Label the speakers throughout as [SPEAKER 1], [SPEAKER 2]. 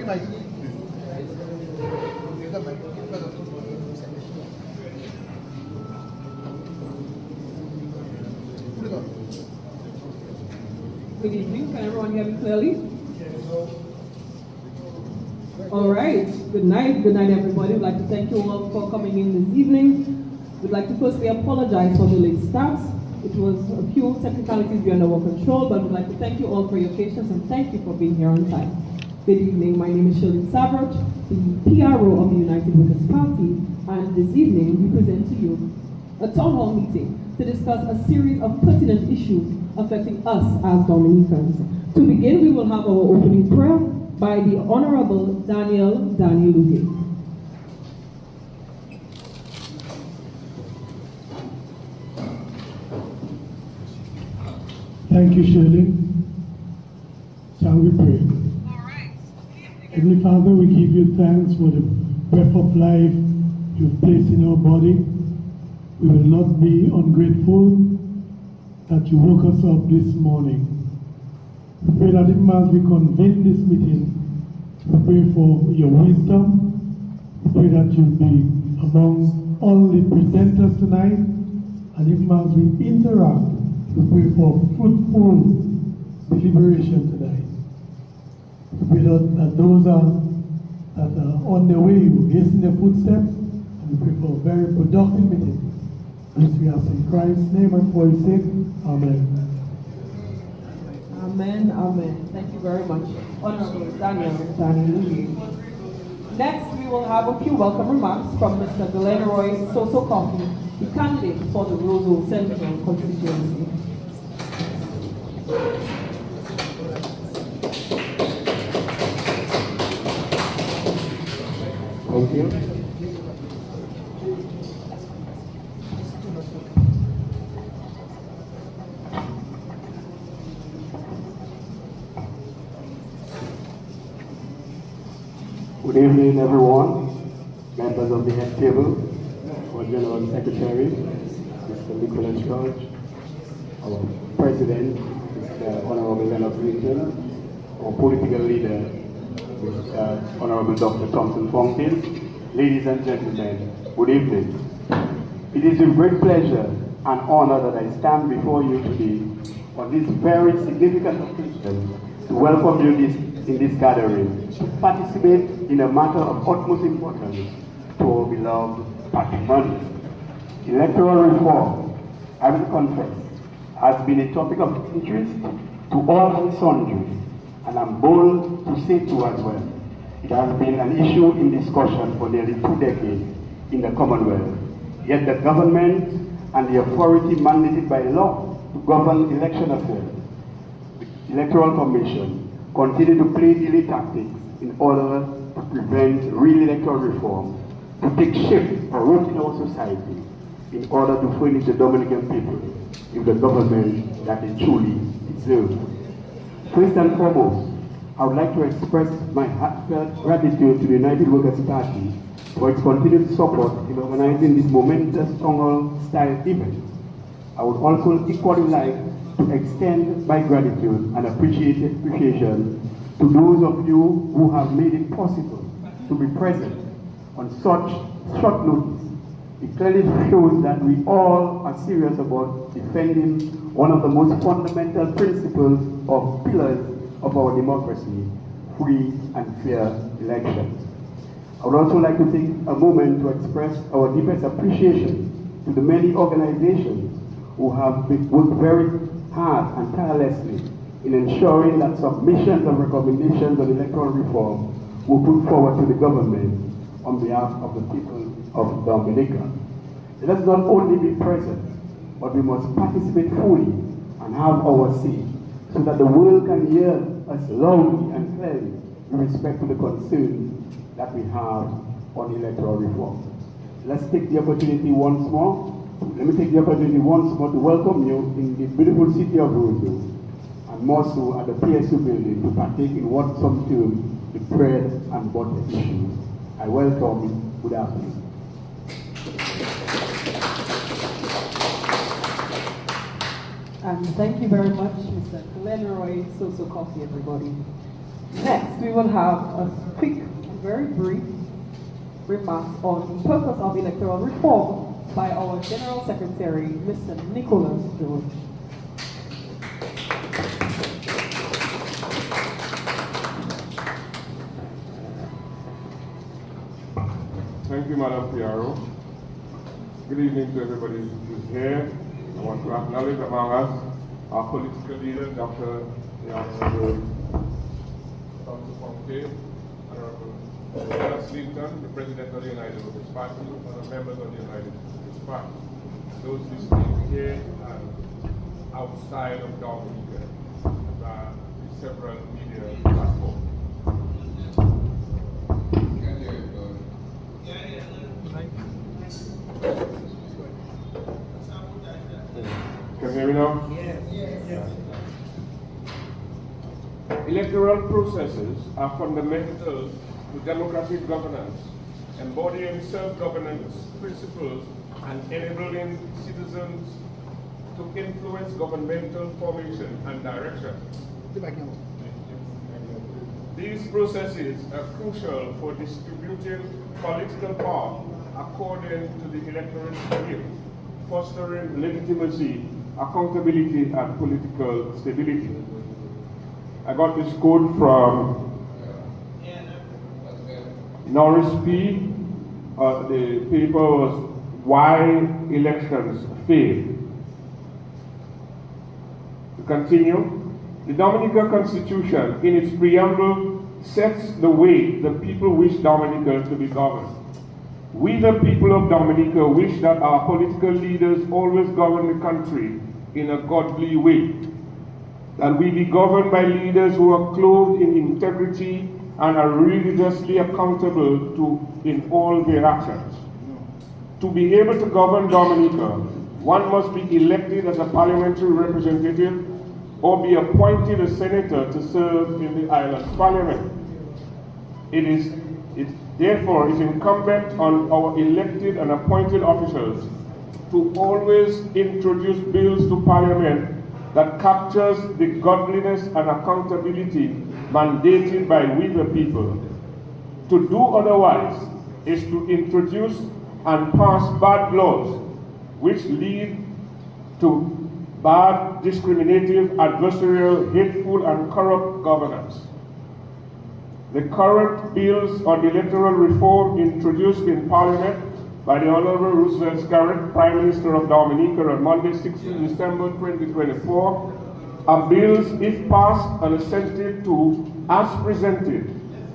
[SPEAKER 1] Good evening. Can everyone hear me clearly? All right. Good night. Good night, everybody. We'd like to thank you all for coming in this evening. We'd like to firstly apologize for the late start. It was a few technicalities beyond our control, but we'd like to thank you all for your patience and thank you for being here on time. Good evening. My name is Shirley Sabrot, the PRO of the United Workers' Party, and this evening we present to you a town hall meeting to discuss a series of pertinent issues affecting us as Dominicans. To begin, we will have our opening prayer by the Honorable Daniel Luge.
[SPEAKER 2] Thank you, Shirley. Shall we pray?
[SPEAKER 1] All right.
[SPEAKER 2] Heavenly Father, we give you thanks for the breath of life you've placed in our body. We will not be ungrateful that you woke us up this morning. We pray that even as we convene this meeting, we pray for your wisdom. We pray that you'll be among all the presenters tonight. And even as we interact, we pray for fruitful deliberation tonight. We pray that those that are on their way will hasten their footsteps. And we pray for a very productive meeting. This we ask in Christ's name and for his sake. Amen.
[SPEAKER 1] Amen, amen. Thank you very much, Honorable Daniel Luge. Next, we will have a few welcome remarks from Mr. Glenroy Soso Coffey, the candidate for the Roseau Central constituency.
[SPEAKER 3] Thank you. Good evening, everyone, members of the head table, our General Secretary, Mr. Nicholas George, our President, Mr. Honorable Leonard Clinton, our political leader, Mr. Honorable Dr. Thompson Fontaine. Ladies and gentlemen, good evening. It is with great pleasure and honor that I stand before you today on this very significant occasion to welcome you in this gathering to participate in a matter of utmost importance to our beloved patrimony. Electoral reform, I will confess, has been a topic of interest to all and sundry, and I'm bold to say too as well. It has been an issue in discussion for nearly 2 decades in the Commonwealth. Yet the government and the authority mandated by law to govern election affairs, the Electoral Commission, continue to play daily tactics in order to prevent real electoral reform to take shape or root in our society in order to furnish the Dominican people with the government that they truly deserve. First and foremost, I would like to express my heartfelt gratitude to the United Workers' Party for its continued support in organizing this momentous Townhall style event. I would also equally like to extend my gratitude and appreciation to those of you who have made it possible to be present on such short notice. It clearly shows that we all are serious about defending one of the most fundamental principles or pillars of our democracy, free and fair elections. I would also like to take a moment to express our deepest appreciation to the many organizations who have worked very hard and tirelessly in ensuring that submissions and recommendations on electoral reform were put forward to the government on behalf of the people of Dominica. Let us not only be present, but we must participate fully and have our say, so that the world can hear us loudly and clearly with respect to the concerns that we have on electoral reform. Let's take the opportunity once more. Let me take the opportunity once more to welcome you in the beautiful city of Roseau, and more so at the PSU building to partake in what some term the bread and butter issue. I welcome you. Good afternoon.
[SPEAKER 1] And thank you very much, Mr. Glenroy Soso Coffey, everybody. Next, we will have a quick and very brief remarks on the purpose of electoral reform by our General Secretary, Mr. Nicholas George.
[SPEAKER 4] Thank you, Madam PRO. Good evening to everybody who's here. I want to acknowledge among us our political leader, Dr. Honorable Honorable Linton, the President of the United Workers' Party, other members of the United Workers' Party, those listening here and outside of Dominica, several media platforms. Can you hear me now? Yes. Electoral processes are fundamental to democratic governance, embodying self-governance principles and enabling citizens to influence governmental formation and direction. These processes are crucial for distributing political power according to the electoral scheme, fostering legitimacy, accountability, and political stability. I got this quote from Norris P. The paper was Why Elections Fail. To continue, the Dominica Constitution, in its preamble, sets the way the people wish Dominica to be governed. We, the people of Dominica, wish that our political leaders always govern the country in a godly way, that we be governed by leaders who are clothed in integrity and are religiously accountable in all their actions. To be able to govern Dominica, one must be elected as a parliamentary representative or be appointed a senator to serve in the island's parliament. It therefore is incumbent on our elected and appointed officials to always introduce bills to Parliament that captures the godliness and accountability mandated by we the people. To do otherwise is to introduce and pass bad laws which lead to bad, discriminative, adversarial, hateful, and corrupt governance. The current bills on electoral reform introduced in Parliament by the Honorable Roosevelt Scarrett, Prime Minister of Dominica, on Monday, 16 December 2024, are bills, if passed and assented to as presented,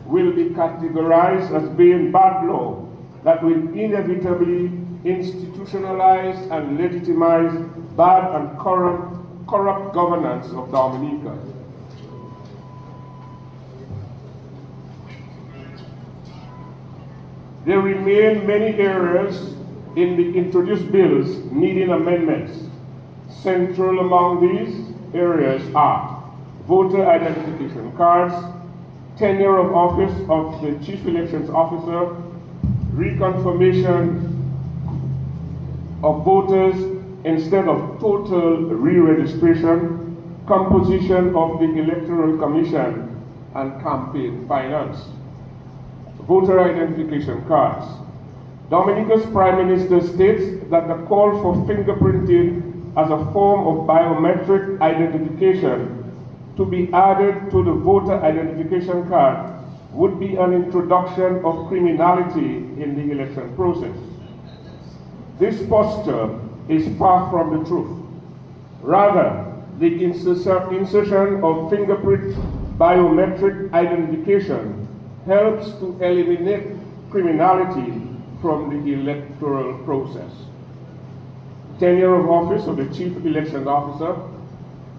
[SPEAKER 4] will be categorized as being bad law that will inevitably institutionalize and legitimize bad and corrupt governance of Dominica. There remain many areas in the introduced bills needing amendments. Central among these areas are voter identification cards, tenure of office of the Chief Elections Officer, reconfirmation of voters instead of total re-registration, composition of the Electoral Commission, and campaign finance. Voter identification cards. Dominica's Prime Minister states that the call for fingerprinting as a form of biometric identification to be added to the voter identification card would be an introduction of criminality in the election process. This posture is far from the truth. Rather, the insertion of fingerprint biometric identification helps to eliminate criminality from the electoral process. Tenure of office of the Chief Elections Officer.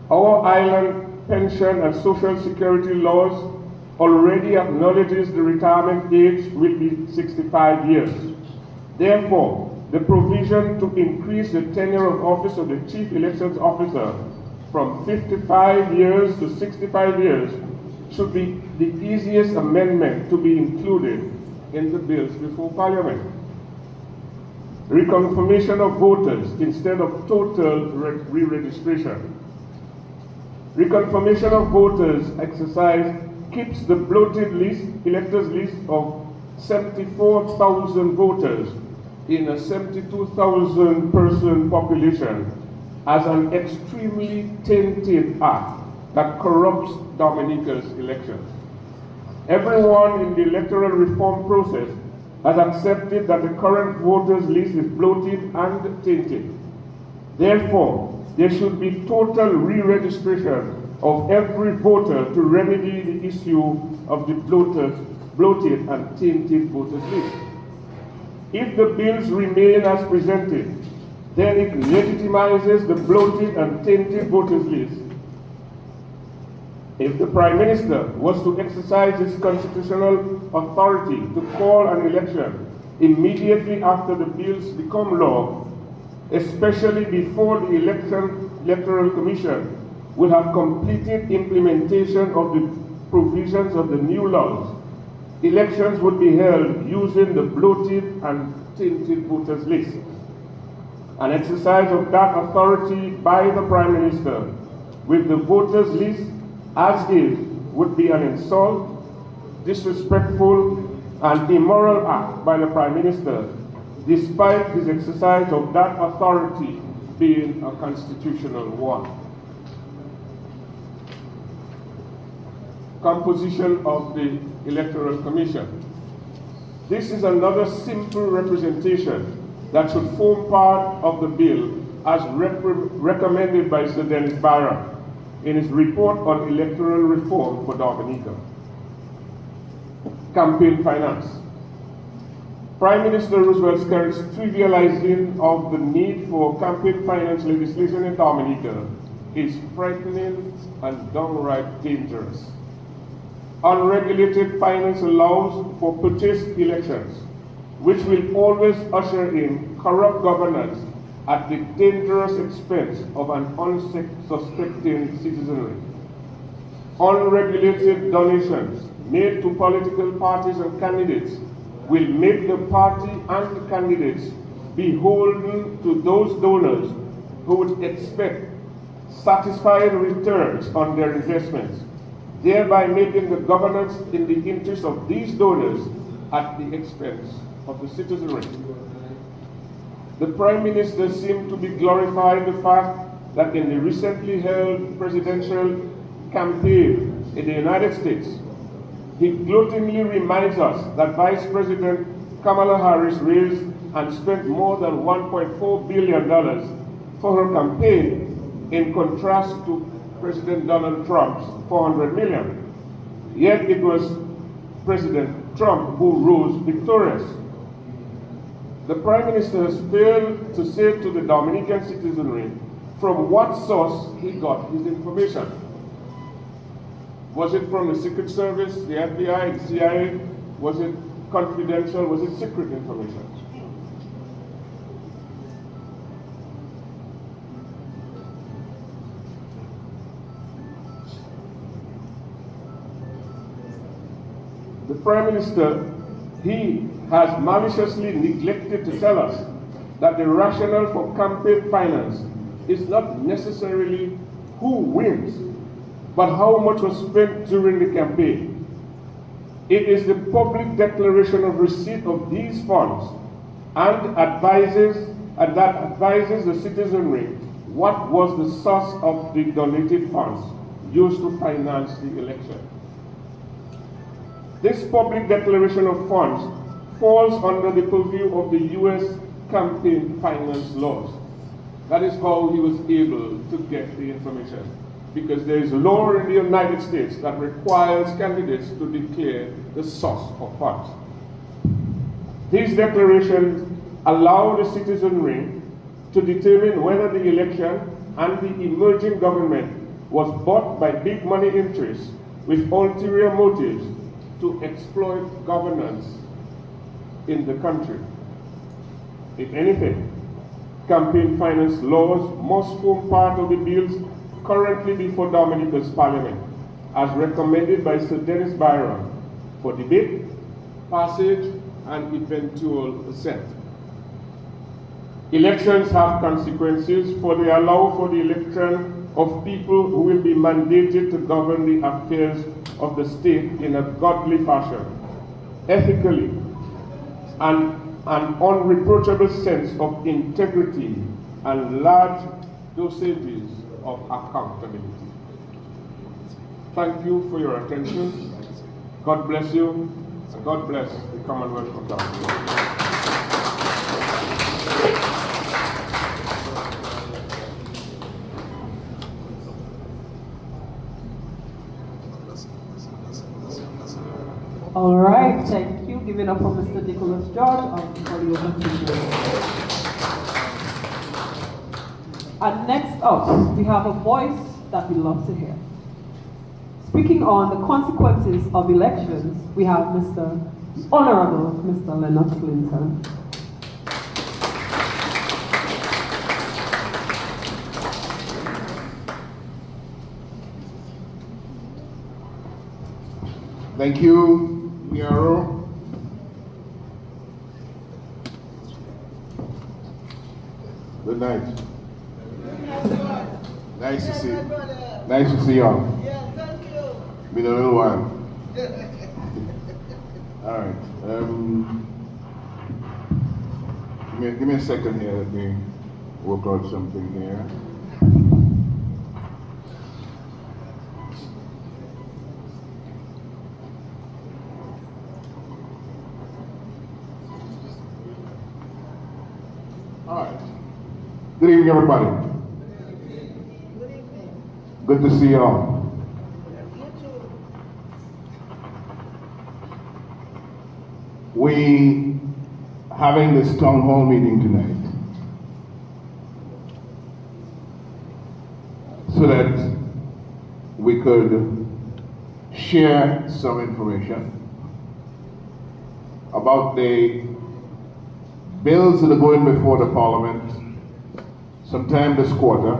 [SPEAKER 4] Our island pension and social security laws already acknowledges the retirement age will be 65 years. Therefore, the provision to increase the tenure of office of the Chief Elections Officer from 55 years to 65 years should be the easiest amendment to be included in the bills before Parliament. Reconfirmation of voters instead of total re-registration. Reconfirmation of voters exercise keeps the bloated electors list of 74,000 voters in a 72,000 person population as an extremely tainted act that corrupts Dominica's elections. Everyone in the electoral reform process has accepted that the current voters list is bloated and tainted. Therefore, there should be total re-registration of every voter to remedy the issue of the bloated and tainted voters list. If the bills remain as presented, then it legitimizes the bloated and tainted voters list. If the Prime Minister was to exercise his constitutional authority to call an election immediately after the bills become law, especially before the Electoral Commission will have completed implementation of the provisions of the new laws, elections would be held using the bloated and tainted voters list. An exercise of that authority by the Prime Minister with the voters list as is would be an insult, disrespectful, and immoral act by the Prime Minister, despite his exercise of that authority being a constitutional one. Composition of the Electoral Commission. This is another simple representation that should form part of the bill as recommended by Sir Dennis Barra in his report on electoral reform for Dominica. Campaign finance. Prime Minister Roosevelt's current trivializing of the need for campaign finance legislation in Dominica is frightening and downright dangerous. Unregulated finance allows for purchased elections, which will always usher in corrupt governance at the dangerous expense of an unsuspecting citizenry. Unregulated donations made to political parties and candidates will make the party and the candidates beholden to those donors who would expect satisfied returns on their investments, thereby making the governance in the interest of these donors at the expense of the citizenry. The Prime Minister seemed to be glorifying the fact that in the recently held presidential campaign in the United States, he gloatingly reminds us that Vice President Kamala Harris raised and spent more than $1.4 billion for her campaign, in contrast to President Donald Trump's $400 million. Yet it was President Trump who rose victorious. The Prime Minister has failed to say to the Dominican citizenry from what source he got his information. Was it from the Secret Service, the FBI, the CIA? Was it confidential? Was it secret information? The Prime Minister, he has maliciously neglected to tell us that the rationale for campaign finance is not necessarily who wins, but how much was spent during the campaign. It is the public declaration of receipt of these funds and that advises the citizenry what was the source of the donated funds used to finance the election. This public declaration of funds falls under the purview of the U.S. campaign finance laws. That is how he was able to get the information, because there is a law in the United States that requires candidates to declare the source of funds. These declarations allow the citizenry to determine whether the election and the emerging government was bought by big money interests with ulterior motives to exploit governance in the country. If anything, campaign finance laws must form part of the bills currently before Dominica's Parliament, as recommended by Sir Dennis Byron, for debate, passage, and eventual assent. Elections have consequences, for they allow for the election of people who will be mandated to govern the affairs of the state in a godly fashion, ethically, and an unreproachable sense of integrity and large dosages of accountability. Thank you for your attention. God bless you, and God bless the Commonwealth of Townhall.
[SPEAKER 1] All right, thank you. Give it up for Mr. Nicholas George for the open session. And next up, we have a voice that we love to hear. Speaking on the consequences of elections, we have Mr. Honorable Mr. Leonard Clinton.
[SPEAKER 5] Thank you, Piero. Good night. Nice to see you. Nice to see y'all.
[SPEAKER 6] Yeah, thank you.
[SPEAKER 5] Been a little while. All right. Give me a second here. Let me work out something here. All right. Good evening, everybody.
[SPEAKER 6] Good evening.
[SPEAKER 5] Good to see y'all.
[SPEAKER 6] You too.
[SPEAKER 5] We having this town hall meeting tonight so that we could share some information about the bills that are going before the Parliament sometime this quarter,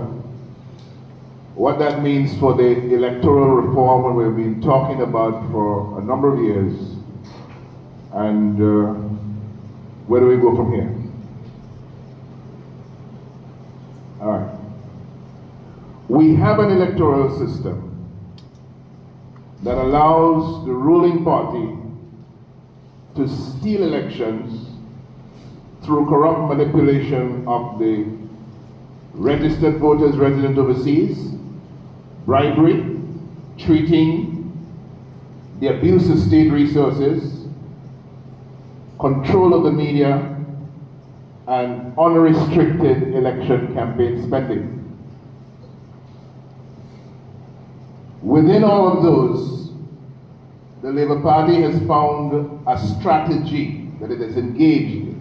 [SPEAKER 5] what that means for the electoral reform we've been talking about for a number of years, and where do we go from here? All right. We have an electoral system that allows the ruling party to steal elections through corrupt manipulation of the registered voters resident overseas, bribery, treating, the abuse of state resources, control of the media, and unrestricted election campaign spending. Within all of those, the Labour Party has found a strategy that it has engaged in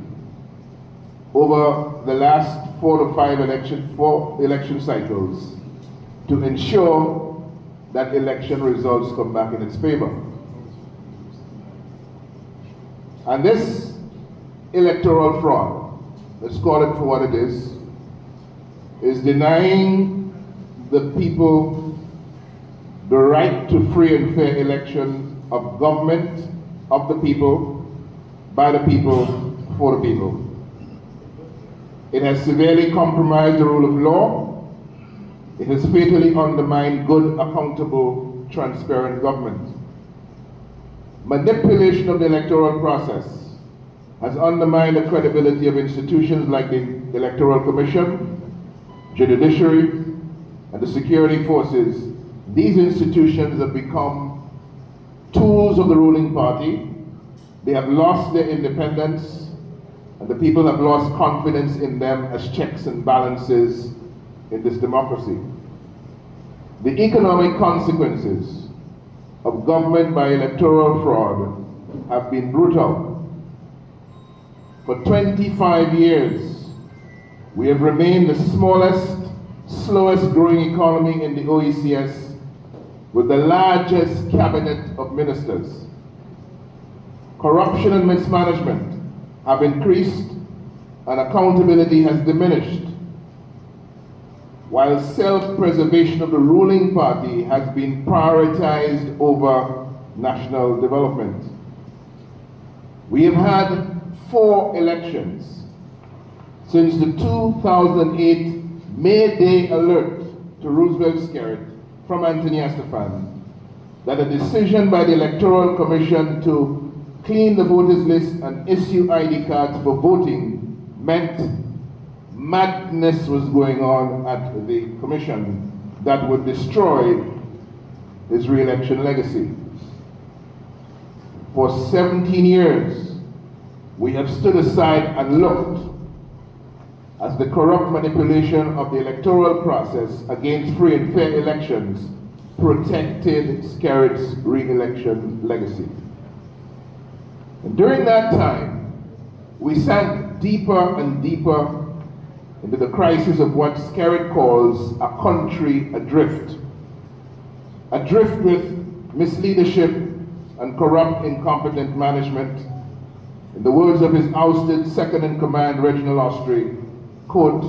[SPEAKER 5] over the last 4 to 5 election cycles to ensure that election results come back in its favor. And this electoral fraud, let's call it for what it is denying the people the right to free and fair election of government, of the people, by the people, for the people. It has severely compromised the rule of law. It has fatally undermined good, accountable, transparent government. Manipulation of the electoral process has undermined the credibility of institutions like the Electoral Commission, judiciary, and the security forces. These institutions have become tools of the ruling party. They have lost their independence, and the people have lost confidence in them as checks and balances in this democracy. The economic consequences of government by electoral fraud have been brutal. For 25 years, we have remained the smallest, slowest growing economy in the OECS with the largest cabinet of ministers. Corruption and mismanagement have increased and accountability has diminished, while self-preservation of the ruling party has been prioritized over national development. We have had 4 elections since the 2008 May Day alert to Roosevelt Skerritt from Anthony Estefan that a decision by the Electoral Commission to clean the voters list and issue ID cards for voting meant madness was going on at the commission that would destroy his re-election legacy. For 17 years, we have stood aside and looked as the corrupt manipulation of the electoral process against free and fair elections protected Skerritt's re-election legacy. And during that time, we sank deeper and deeper into the crisis of what Skerritt calls a country adrift. Adrift with misleadership and corrupt, incompetent management. In the words of his ousted second-in-command, Reginald Austrie, quote,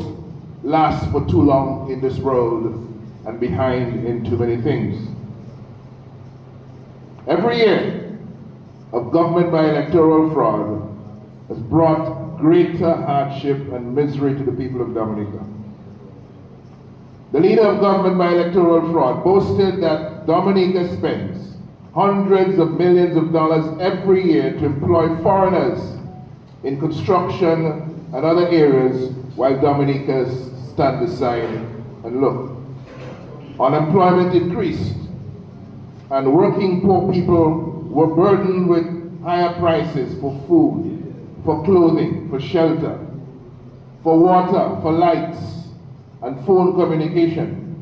[SPEAKER 5] "lasts for too long in this world and behind in too many things." Every year of government by electoral fraud has brought greater hardship and misery to the people of Dominica. The leader of government by electoral fraud boasted that Dominica spends hundreds of millions of dollars every year to employ foreigners in construction and other areas while Dominicans stand aside and look. Unemployment increased and working poor people were burdened with higher prices for food, for clothing, for shelter, for water, for lights, and phone communication.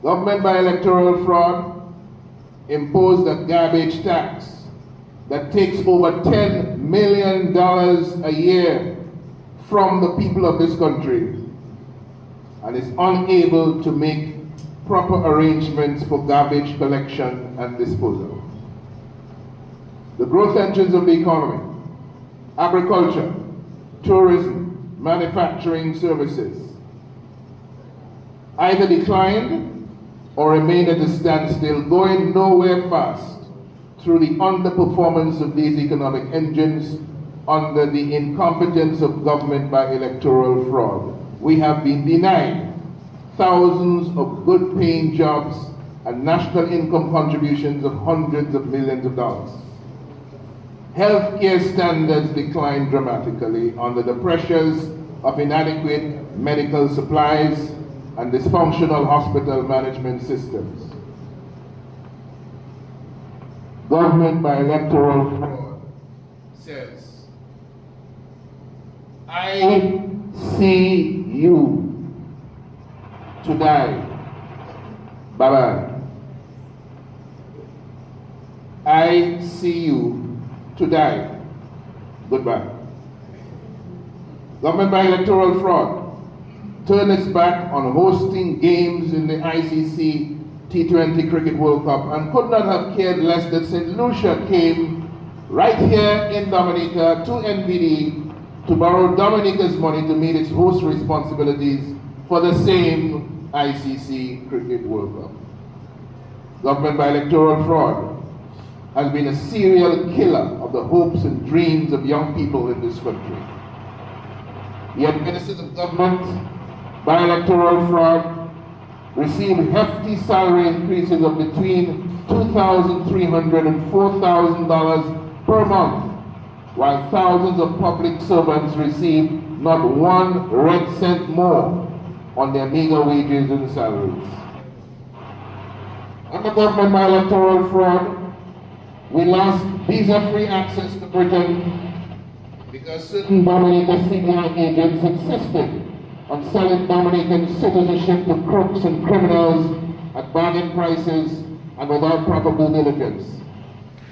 [SPEAKER 5] Government by electoral fraud imposed a garbage tax that takes over $10 million a year from the people of this country and is unable to make proper arrangements for garbage collection and disposal. The growth engines of the economy, agriculture, tourism, manufacturing services, either declined or remained at a standstill, going nowhere fast through the underperformance of these economic engines under the incompetence of government by electoral fraud. We have been denied thousands of good-paying jobs and national income contributions of hundreds of millions of dollars. Healthcare standards declined dramatically under the pressures of inadequate medical supplies and dysfunctional hospital management systems. Government by electoral fraud says, "I see you to die. Bye-bye. I see you to die. Goodbye." Government by electoral fraud turned its back on hosting games in the ICC T20 Cricket World Cup and could not have cared less that St. Lucia came right here in Dominica to NBD to borrow Dominica's money to meet its host responsibilities for the same ICC Cricket World Cup. Government by electoral fraud has been a serial killer of the hopes and dreams of young people in this country. Yet ministers of government by electoral fraud receive hefty salary increases of between $2,300 and $4,000 per month, while thousands of public servants receive not 1 red cent more on their meager wages and salaries. Under government by electoral fraud, we lost visa-free access to Britain because certain Dominica CBI agents insisted on selling Dominican citizenship to crooks and criminals at bargain prices and without proper due diligence.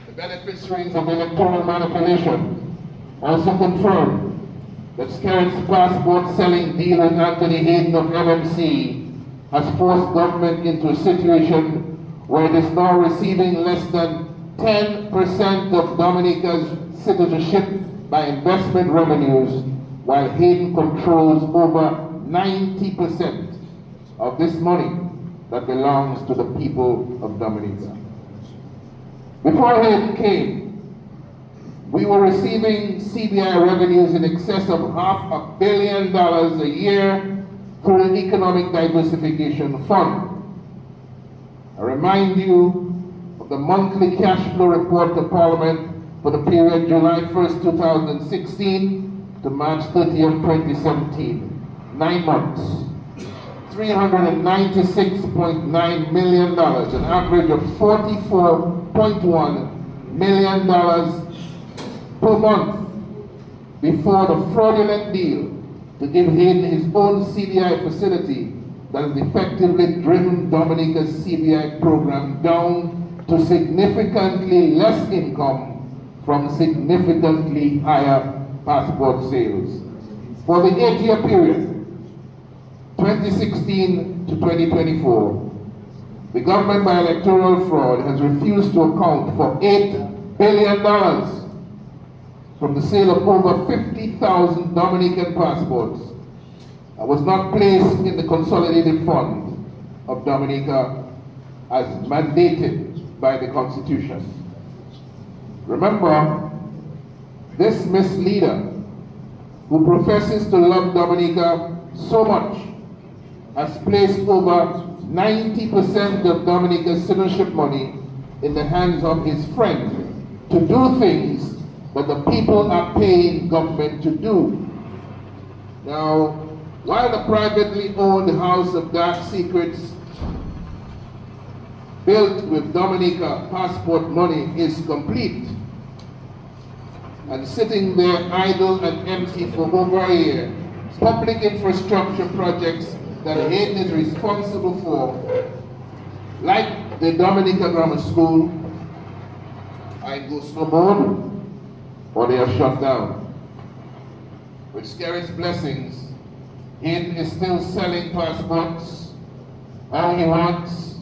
[SPEAKER 5] The beneficiaries of electoral manipulation also confirmed that Skerritt's passport selling deal with Anthony Hayden of MMC has forced government into a situation where it is now receiving less than 10% of Dominica's citizenship by investment revenues, while Hayden controls over 90% of this money that belongs to the people of Dominica. Before Hayden came, we were receiving CBI revenues in excess of $500 million a year through the Economic Diversification Fund. I remind you of the monthly cash flow report to Parliament for the period July 1st, 2016 to March 30th, 2017. 9 months. $396.9 million, an average of $44.1 million per month before the fraudulent deal to give Hayden his own CBI facility that has effectively driven Dominica's CBI program down to significantly less income from significantly higher passport sales. For the 8-year period, 2016 to 2024, the government by electoral fraud has refused to account for $8 billion from the sale of over 50,000 Dominican passports that was not placed in the consolidated fund of Dominica as mandated by the Constitution. Remember, this misleader who professes to love Dominica so much has placed over 90% of Dominica's citizenship money in the hands of his friend to do things that the people are paying government to do. Now, while the privately owned House of Dark Secrets built with Dominica passport money is complete and sitting there idle and empty for over a year, public infrastructure projects that Hayden is responsible for, like the Dominica Grammar School, either go slow mode or they are shut down. With scarce blessings, Hayden is still selling passports all he wants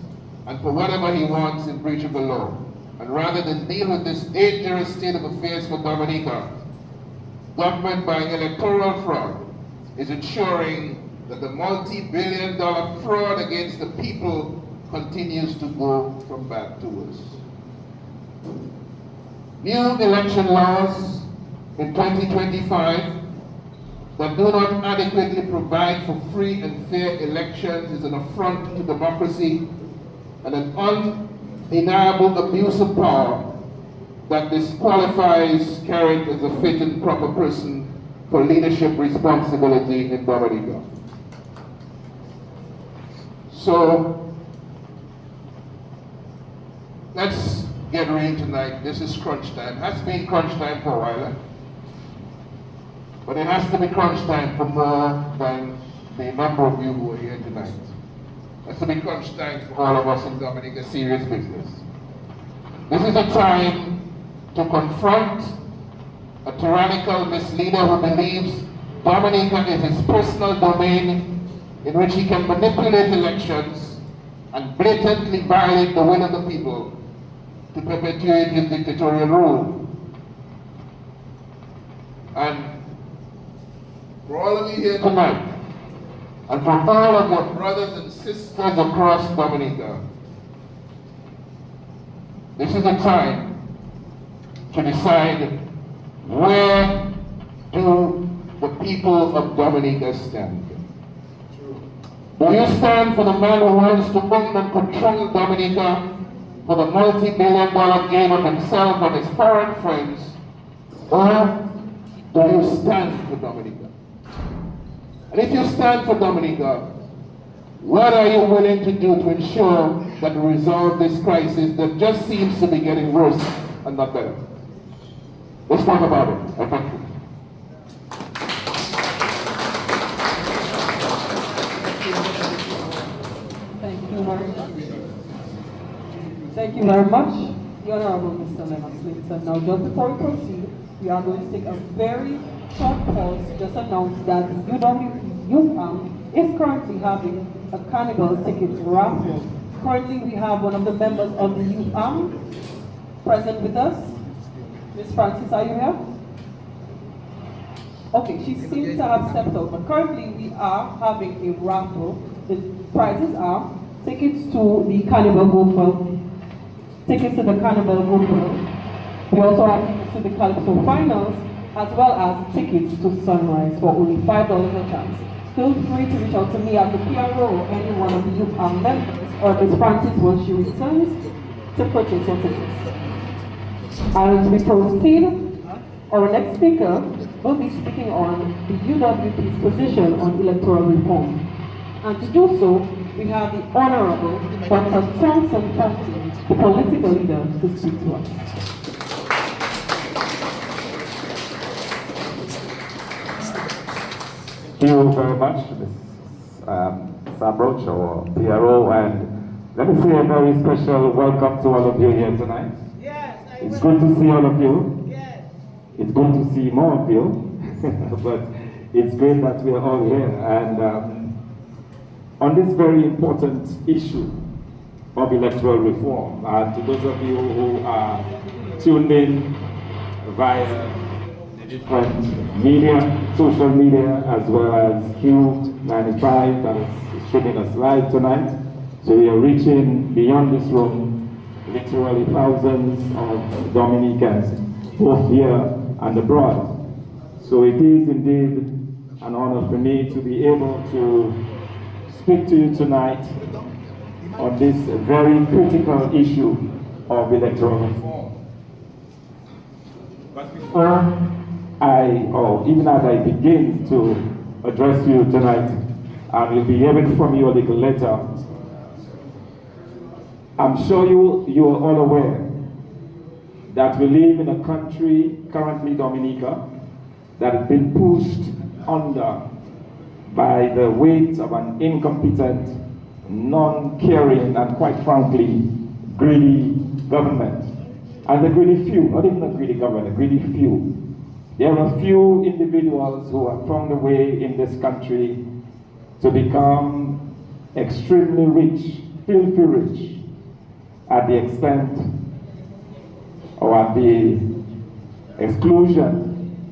[SPEAKER 5] and for whatever he wants in breach of the law. And rather than deal with this dangerous state of affairs for Dominica, government by electoral fraud is ensuring that the multi-billion-dollar fraud against the people continues to go from bad to worse. New election laws in 2025 that do not adequately provide for free and fair elections is an affront to democracy and an undeniable abuse of power that disqualifies Karen as a fit and proper person for leadership responsibility in Dominica. So, let's get real tonight. This is crunch time. It has been crunch time for a while, but it has to be crunch time for more than the number of you who are here tonight. It has to be crunch time for all of us in Dominica, serious business. This is a time to confront a tyrannical misleader who believes Dominica is his personal domain in which he can manipulate elections and blatantly violate the will of the people to perpetuate his dictatorial rule. And for all of you here tonight, and for all of your brothers and sisters across Dominica, this is a time to decide where do the people of Dominica stand. Do you stand for the man who wants to own and control Dominica for the multi-billion-dollar gain of himself and his foreign friends, or do you stand for Dominica? And if you stand for Dominica, what are you willing to do to ensure that we resolve this crisis that just seems to be getting worse and not better? Let's talk about it. I thank you.
[SPEAKER 1] Thank you very much, the Honorable Mr. Lennox Linton. Now, just before we proceed, we are going to take a very short pause to just announce that UWP is currently having a carnival ticket raffle. Currently, we have one of the members of the UWP present with us. Miss Francis, are you here? Okay, she seems to have stepped out, but currently we are having a raffle. The prizes are tickets to the Carnival Gopher, tickets to the Carnival Gopher. We also have tickets to the Calypso Finals, as well as tickets to Sunrise for only $5 a chance. feel free to reach out to me as the PRO or any one of you members or Ms. Francis when she returns to purchase your tickets. As we proceed, our next speaker will be speaking on the UWP's position on electoral reform. And to do so, we have the Honorable Dr. Thompson Fonty, the political leader, to speak to us.
[SPEAKER 7] Thank you very much, Ms. Sam Roach, our PRO, and let me say a very special welcome to all of you here tonight.
[SPEAKER 6] Yes,
[SPEAKER 7] It's good to see all of you.
[SPEAKER 6] Yes.
[SPEAKER 7] It's good to see more of you, but it's great that we are all here. And on this very important issue of electoral reform, and to those of you who are tuned in via different media, social media, as well as Q95 that is streaming us live tonight. So we are reaching beyond this room, literally thousands of Dominicans, both here and abroad. So it is indeed an honor for me to be able to speak to you tonight on this very critical issue of electoral reform. But before even as I begin to address you tonight, and you'll be hearing from you a little later, I'm sure you are all aware that we live in a country, currently Dominica, that has been pushed under by the weight of an incompetent, non-caring, and quite frankly, greedy government. And the greedy few, not even a greedy government, a greedy few. There are a few individuals who have found a way in this country to become extremely rich, filthy rich, at the extent or at the exclusion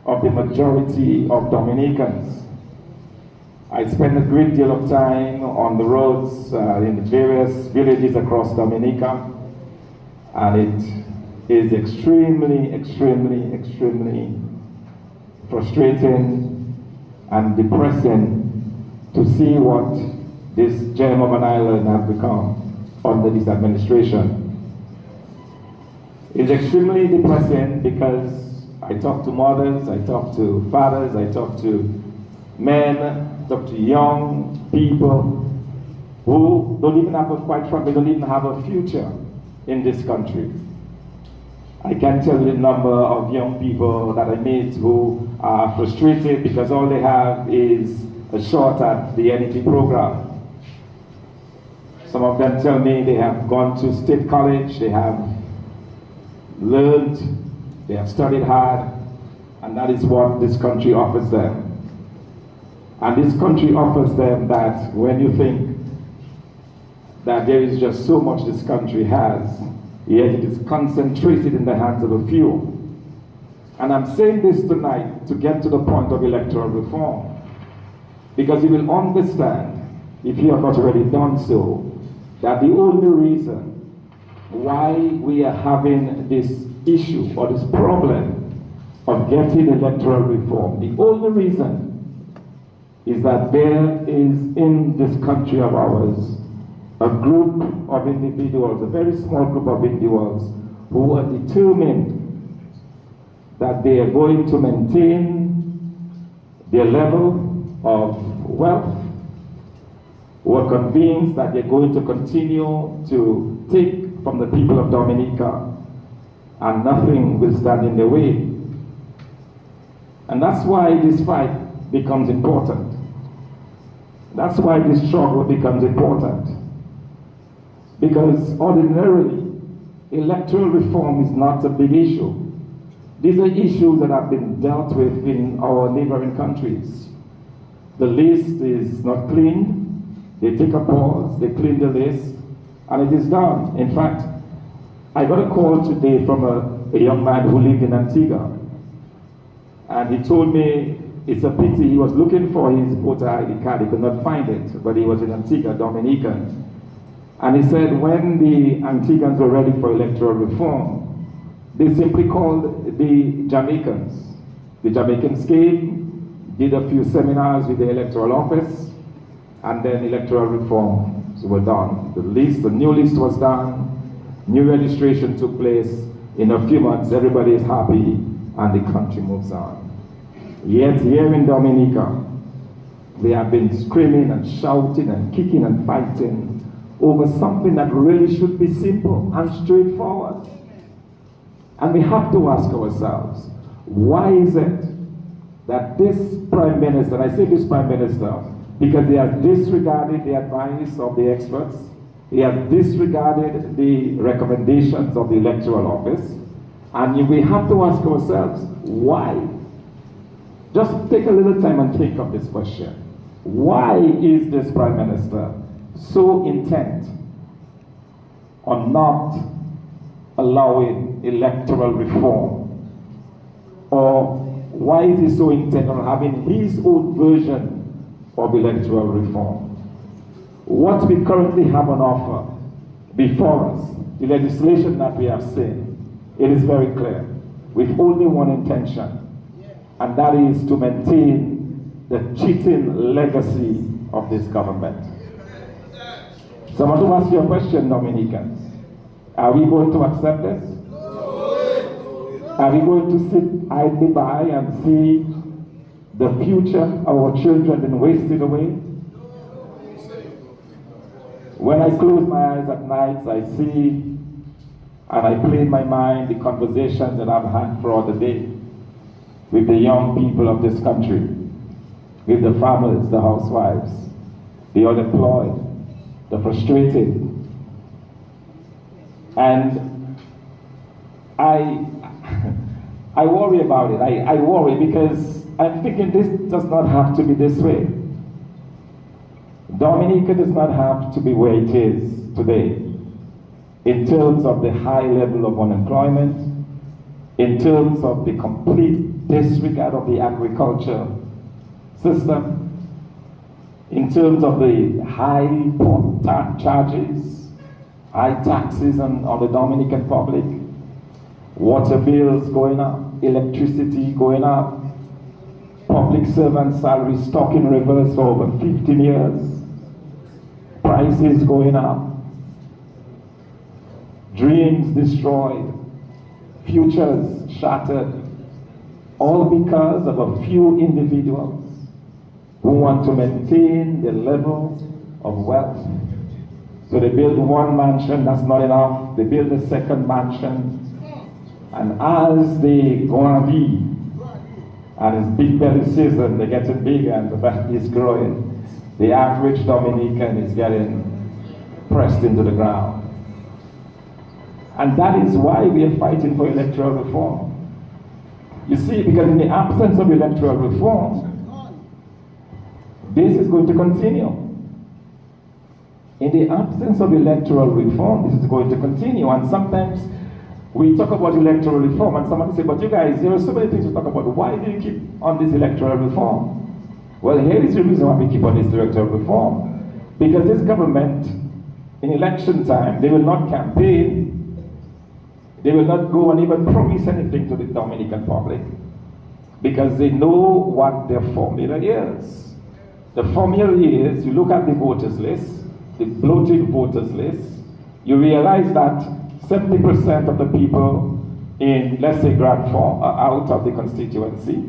[SPEAKER 7] of the majority of Dominicans. I spend a great deal of time on the roads in the various villages across Dominica, and it is extremely, extremely, extremely frustrating and depressing to see what this gem of an island has become under this administration. It's extremely depressing because I talk to mothers, I talk to fathers, I talk to men, I talk to young people who don't even have quite frankly, don't even have a future in this country. I can't tell you the number of young people that I meet who are frustrated because all they have is a shot at the NEP program. Some of them tell me they have gone to state college, they have learned, they have studied hard, and that is what this country offers them. And this country offers them that when you think that there is just so much this country has, yet it is concentrated in the hands of a few. And I'm saying this tonight to get to the point of electoral reform, because you will understand, if you have not already done so, that the only reason why we are having this issue or this problem of getting electoral reform, the only reason is that there is in this country of ours a group of individuals, a very small group of individuals who are determined that they are going to maintain their level of wealth, who are convinced that they're going to continue to take from the people of Dominica and nothing will stand in their way. And that's why this fight becomes important. That's why this struggle becomes important. Because ordinarily, electoral reform is not a big issue. These are issues that have been dealt with in our neighboring countries. The list is not clean. They take a pause, they clean the list, and it is done. In fact, I got a call today from a young man who lived in Antigua. And he told me it's a pity, he was looking for his voter ID card, he could not find it, but he was in Antigua, Dominican. And he said when the Antiguans were ready for electoral reform, they simply called the Jamaicans. The Jamaicans came, did a few seminars with the Electoral Office, and then electoral reforms were done. The new list was done, new registration took place. In a few months, everybody is happy, and the country moves on. Yet here in Dominica, they have been screaming and shouting and kicking and fighting over something that really should be simple and straightforward. And we have to ask ourselves, why is it that this Prime Minister, and I say this Prime Minister because he has disregarded the advice of the experts, he has disregarded the recommendations of the Electoral Office, and we have to ask ourselves, why? Just take a little time and think of this question. Why is this Prime Minister so intent on not allowing electoral reform? Or why is he so intent on having his own version of electoral reform? What we currently have on offer before us, the legislation that we have seen, it is very clear, with only one intention, and that is to maintain the cheating legacy of this government. So I want to ask you a question, Dominicans. Are we going to accept this? Are we going to sit idly by and see the future of our children being wasted away? When I close my eyes at night, I see and I play in my mind the conversations that I've had throughout the day with the young people of this country, with the farmers, the housewives, the unemployed, the frustrated. And I worry about it. I worry because I'm thinking this does not have to be this way. Dominica does not have to be where it is today in terms of the high level of unemployment, in terms of the complete disregard of the agriculture system, in terms of the high port charges, high taxes on the Dominican public, water bills going up, electricity going up, public servant salaries stuck in reverse for over 15 years, prices going up, dreams destroyed, futures shattered, all because of a few individuals who want to maintain their level of wealth. So they build one mansion, that's not enough. They build a second mansion, and as they go on be, and it's big belly season, they're getting bigger and the belly is growing, the average Dominican is getting pressed into the ground. And that is why we are fighting for electoral reform. You see, because in the absence of electoral reform, this is going to continue. In the absence of electoral reform, this is going to continue. And sometimes we talk about electoral reform, and somebody say, but you guys, there are so many things to talk about. Why do you keep on this electoral reform? Well, here is the reason why we keep on this electoral reform. Because this government, in election time, they will not campaign. They will not go and even promise anything to the Dominican public, because they know what their formula is. The formula is, you look at the voters list, the bloated voters list, you realize that 70% of the people in, let's say, Grand Fond are out of the constituency,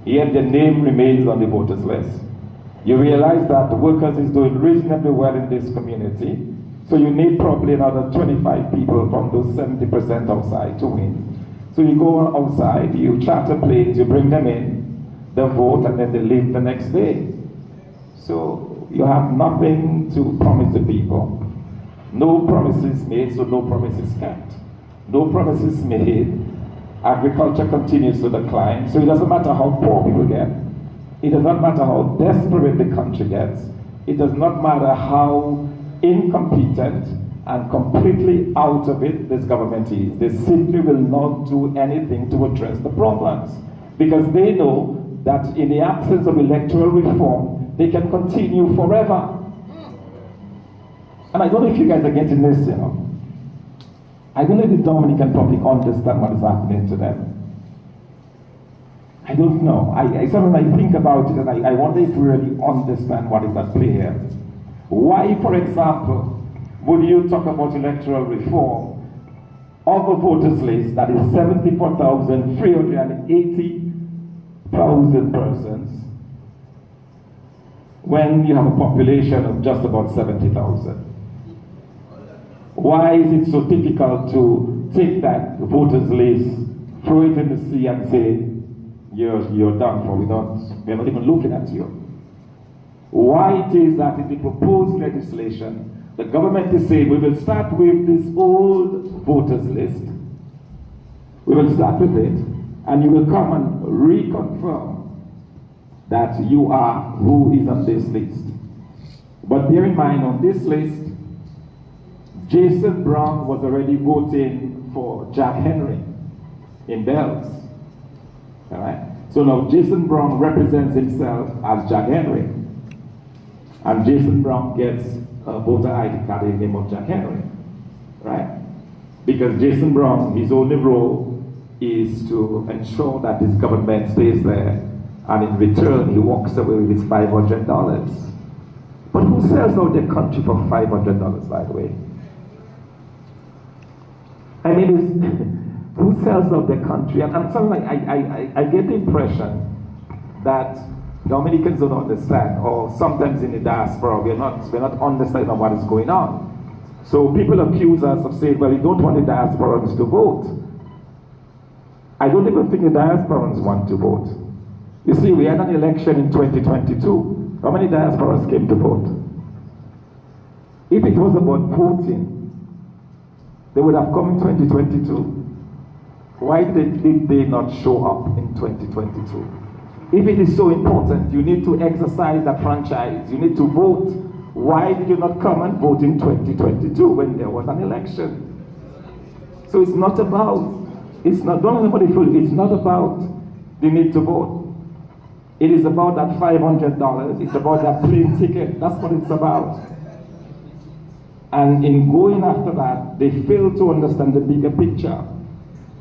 [SPEAKER 7] yet their name remains on the voters list. You realize that the workers is doing reasonably well in this community, so you need probably another 25 people from those 70% outside to win. So you go outside, you charter planes, you bring them in, they vote, and then they leave the next day. So you have nothing to promise the people. No promises made, so no promises kept. No promises made, agriculture continues to decline, so it doesn't matter how poor people get. It does not matter how desperate the country gets. It does not matter how incompetent and completely out of it this government is. They simply will not do anything to address the problems, because they know that in the absence of electoral reform, they can continue forever. And I don't know if you guys are getting this, you know. I don't know if the Dominican public understand what is happening to them. I don't know. Sometimes I think about it and I wonder if we really understand what is at play here. Why, for example, would you talk about electoral reform of a voters list that is 74,380,000 persons when you have a population of just about 70,000? Why is it so difficult to take that voters list, throw it in the sea and say, you're done for, we're not even looking at you? Why it is that in the proposed legislation, the government is saying we will start with this old voters list, we will start with it, and you will come and reconfirm that you are who is on this list. But bear in mind, on this list, Jason Brown was already voting for Jack Henry in Bells. All right? So now Jason Brown represents himself as Jack Henry. And Jason Brown gets a voter ID card in the name of Jack Henry. Right? Because Jason Brown, his only role is to ensure that his government stays there, and in return he walks away with his $500. But who sells out their country for $500, by the way? I mean, who sells out their country? And sometimes I get the impression that Dominicans don't understand, or sometimes in the diaspora we're not understanding what is going on. So people accuse us of saying, well, we don't want the diasporans to vote. I don't even think the diasporans want to vote. You see, we had an election in 2022. How many diasporans came to vote? If it was about voting, they would have come in 2022. Why did they not show up in 2022? If it is so important, you need to exercise that franchise, you need to vote. Why did you not come and vote in 2022 when there was an election? So it's not about, don't anybody feel, it's not about the need to vote. It is about that $500, it's about that plane ticket, that's what it's about. And in going after that, they fail to understand the bigger picture.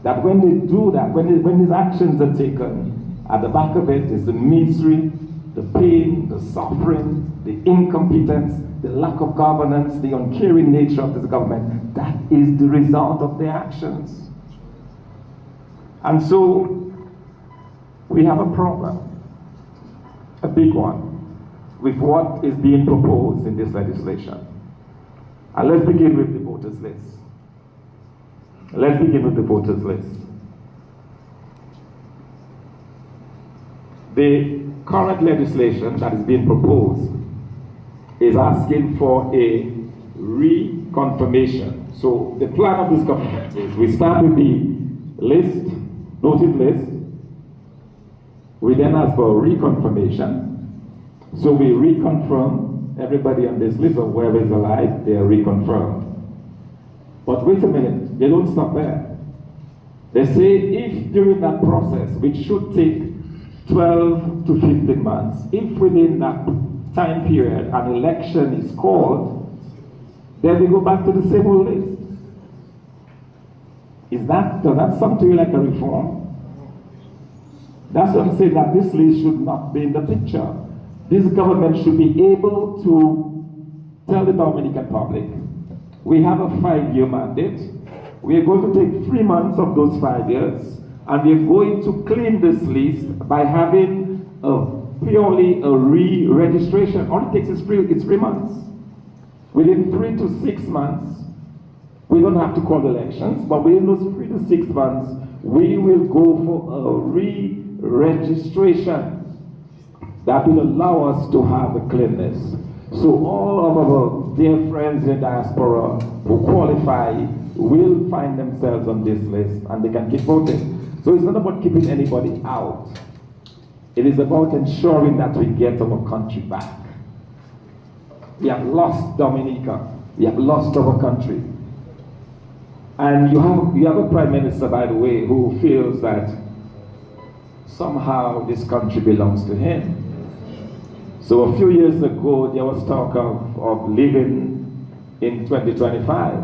[SPEAKER 7] That when they do that, when these actions are taken, at the back of it is the misery, the pain, the suffering, the incompetence, the lack of governance, the uncaring nature of this government. That is the result of their actions. And so, we have a problem, a big one, with what is being proposed in this legislation. And let's begin with the voters list. Let's begin with the voters list. The current legislation that is being proposed is asking for a reconfirmation. So the plan of this government is we start with the list, voted list. We then ask for reconfirmation. So we reconfirm everybody on this list, of whoever is alive, they are reconfirmed. But wait a minute, they don't stop there. They say if during that process, which should take 12 to 15 months, if within that time period an election is called, then we go back to the same old list. Does that sound to you like a reform? That's what I'm saying, that this list should not be in the picture. This government should be able to tell the Dominican public, we have a 5-year mandate. We are going to take 3 months of those 5 years, and we are going to clean this list by having purely a re-registration. All it takes is 3 months. Within 3 to 6 months, we don't have to call elections, but within those 3 to 6 months, we will go for a re-registration that will allow us to have a cleanness. So all of our dear friends in diaspora who qualify will find themselves on this list and they can keep voting. So it's not about keeping anybody out. It is about ensuring that we get our country back. We have lost Dominica. We have lost our country. And you have a prime minister, by the way, who feels that somehow this country belongs to him. So a few years ago, there was talk of living in 2025.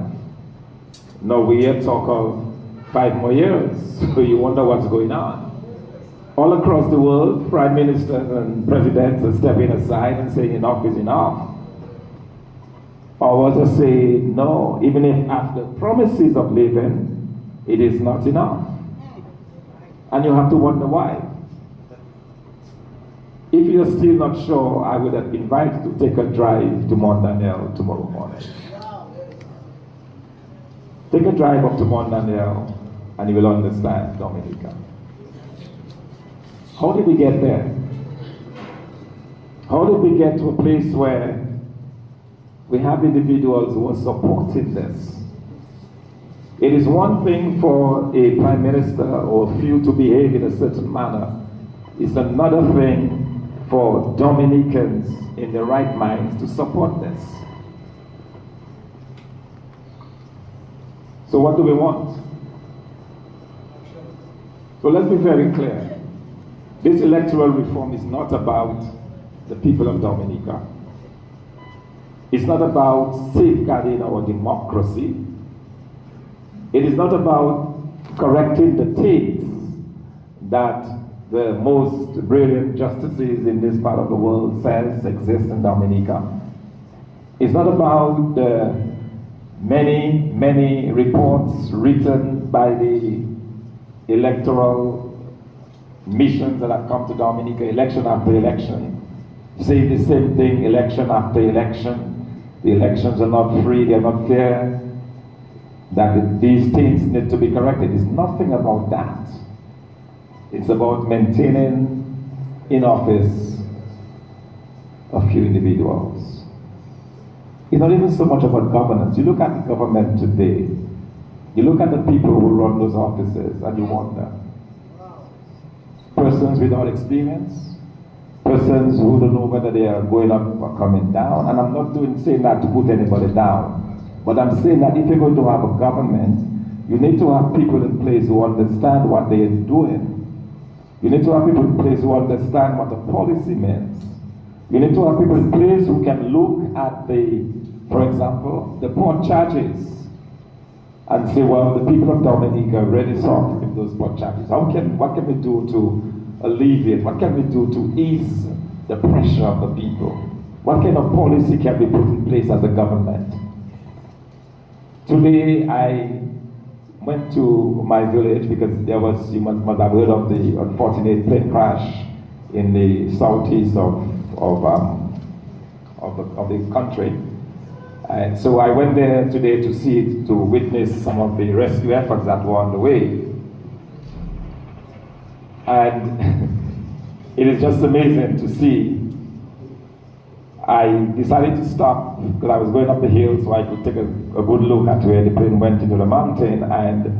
[SPEAKER 7] Now we hear talk of 5 more years. So you wonder what's going on. All across the world, prime ministers and presidents are stepping aside and saying enough is enough. Others are saying no, even if after promises of living, it is not enough. And you have to wonder why. If you're still not sure, I would invite you to take a drive to Mont Daniel tomorrow morning. Take a drive up to Mont Daniel and you will understand Dominica. How did we get there? How did we get to a place where we have individuals who are supporting this? It is one thing for a prime minister or a few to behave in a certain manner. It's another thing for Dominicans in the right minds to support this. So what do we want? So let's be very clear. This electoral reform is not about the people of Dominica. It's not about safeguarding our democracy. It is not about correcting the takes that the most brilliant justices in this part of the world says exist in Dominica. It's not about the many, many reports written by the electoral missions that have come to Dominica election after election, say the same thing election after election. The elections are not free, they are not fair, that these things need to be corrected. It's nothing about that. It's about maintaining in office a few individuals. It's not even so much about governance. You look at the government today, you look at the people who run those offices and you wonder. Persons without experience, persons who don't know whether they are going up or coming down. And I'm not saying that to put anybody down, but I'm saying that if you're going to have a government, you need to have people in place who understand what they are doing. You need to have people in place who understand what the policy means. You need to have people in place who can look at for example, the port charges and say, well, the people of Dominica really suffer with those port charges. What can we do to alleviate? What can we do to ease the pressure of the people? What kind of policy can we put in place as a government? Today, I went to my village because you must have heard of the unfortunate plane crash in the southeast of the country. And so I went there today to see it, to witness some of the rescue efforts that were on the way. And it is just amazing to see. I decided to stop because I was going up the hill so I could take a good look at where the plane went into the mountain, and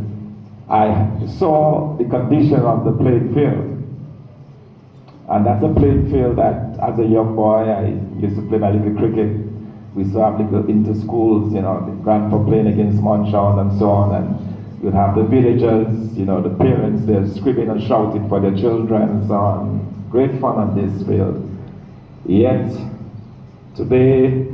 [SPEAKER 7] I saw the condition of the playing field. And that's a playing field that, as a young boy, I used to play my little cricket. We used to have little inter-schools, the grand for playing against Monshon and so on. And you'd have the villagers, the parents, they're screaming and shouting for their children and so on. Great fun on this field. Yet, today,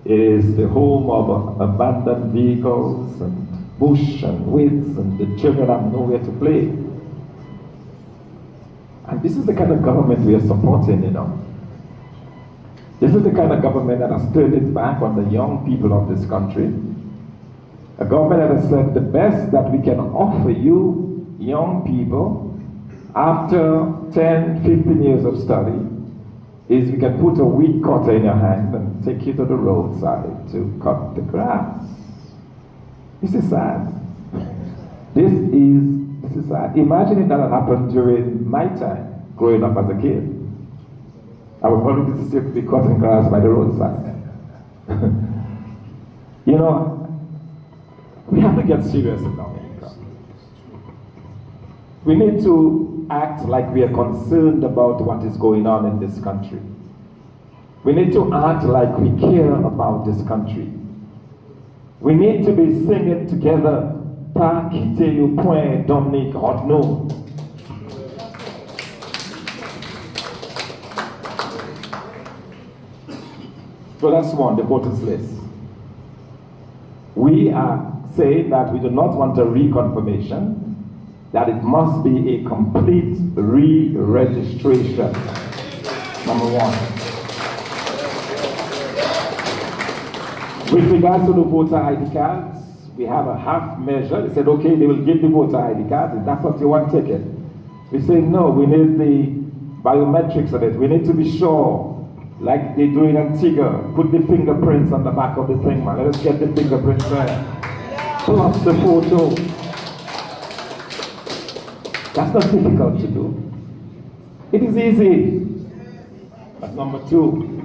[SPEAKER 7] it is the home of abandoned vehicles and bush and weeds, and the children have nowhere to play. And this is the kind of government we are supporting, This is the kind of government that has turned its back on the young people of this country. A government that has said the best that we can offer you, young people, after 10, 15 years of study, is we can put a weed cutter in your hand and take you to the roadside to cut the grass. This is sad. This is sad. Imagine if that had happened during my time, growing up as a kid. I would probably still be cutting grass by the roadside. We have to get serious in Dominica. We need to act like we are concerned about what is going on in this country. We need to act like we care about this country. We need to be singing together, Pa quitte yo point Dominique hot no. So that's one, the voters list. We are saying that we do not want a reconfirmation. that it must be a complete re-registration. Number one. With regards to the voter ID cards, we have a half measure. They said, okay, they will give the voter ID cards, if that's what you want, take it. We say, no, we need the biometrics of it. We need to be sure, like they do in Antigua, put the fingerprints on the back of the thing, man. Let us get the fingerprints there. Plus the photo. That's not difficult to do. It is easy. That's number two.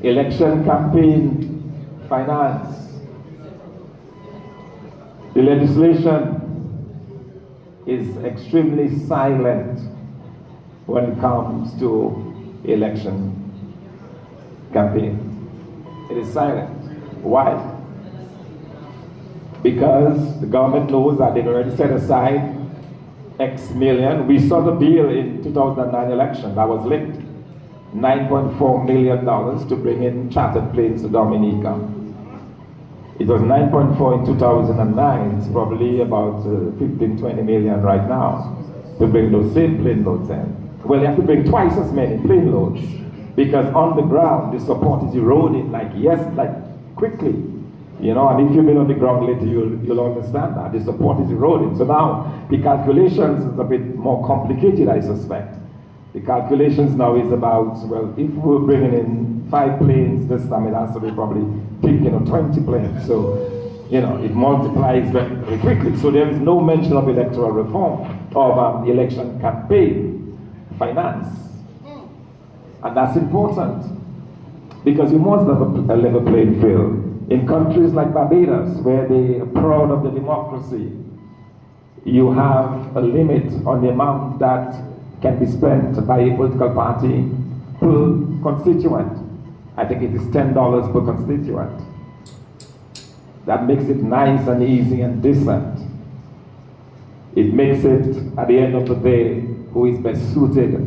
[SPEAKER 7] Election campaign finance. The legislation is extremely silent when it comes to election campaign. It is silent. Why? Because the government knows that they've already set aside X million. We saw the bill in 2009 election that was linked. $9.4 million to bring in chartered planes to Dominica. It was 9.4 in 2009. It's probably about 15, 20 million right now to bring those same plane loads in. Well, you have to bring twice as many plane loads because on the ground the support is eroding like quickly. You know, and if you've been on the ground later, you'll understand that the support is eroding. So now the calculations is a bit more complicated, I suspect. The calculations now is about, well, if we're bringing in 5 planes this time, it has to be probably 15 or 20 planes. So, you know, it multiplies very, very quickly. So there is no mention of electoral reform, of election campaign finance. And that's important because you must have a level playing field. In countries like Barbados, where they are proud of the democracy, you have a limit on the amount that can be spent by a political party per constituent. I think it is $10 per constituent. That makes it nice and easy and decent. It makes it, at the end of the day, who is best suited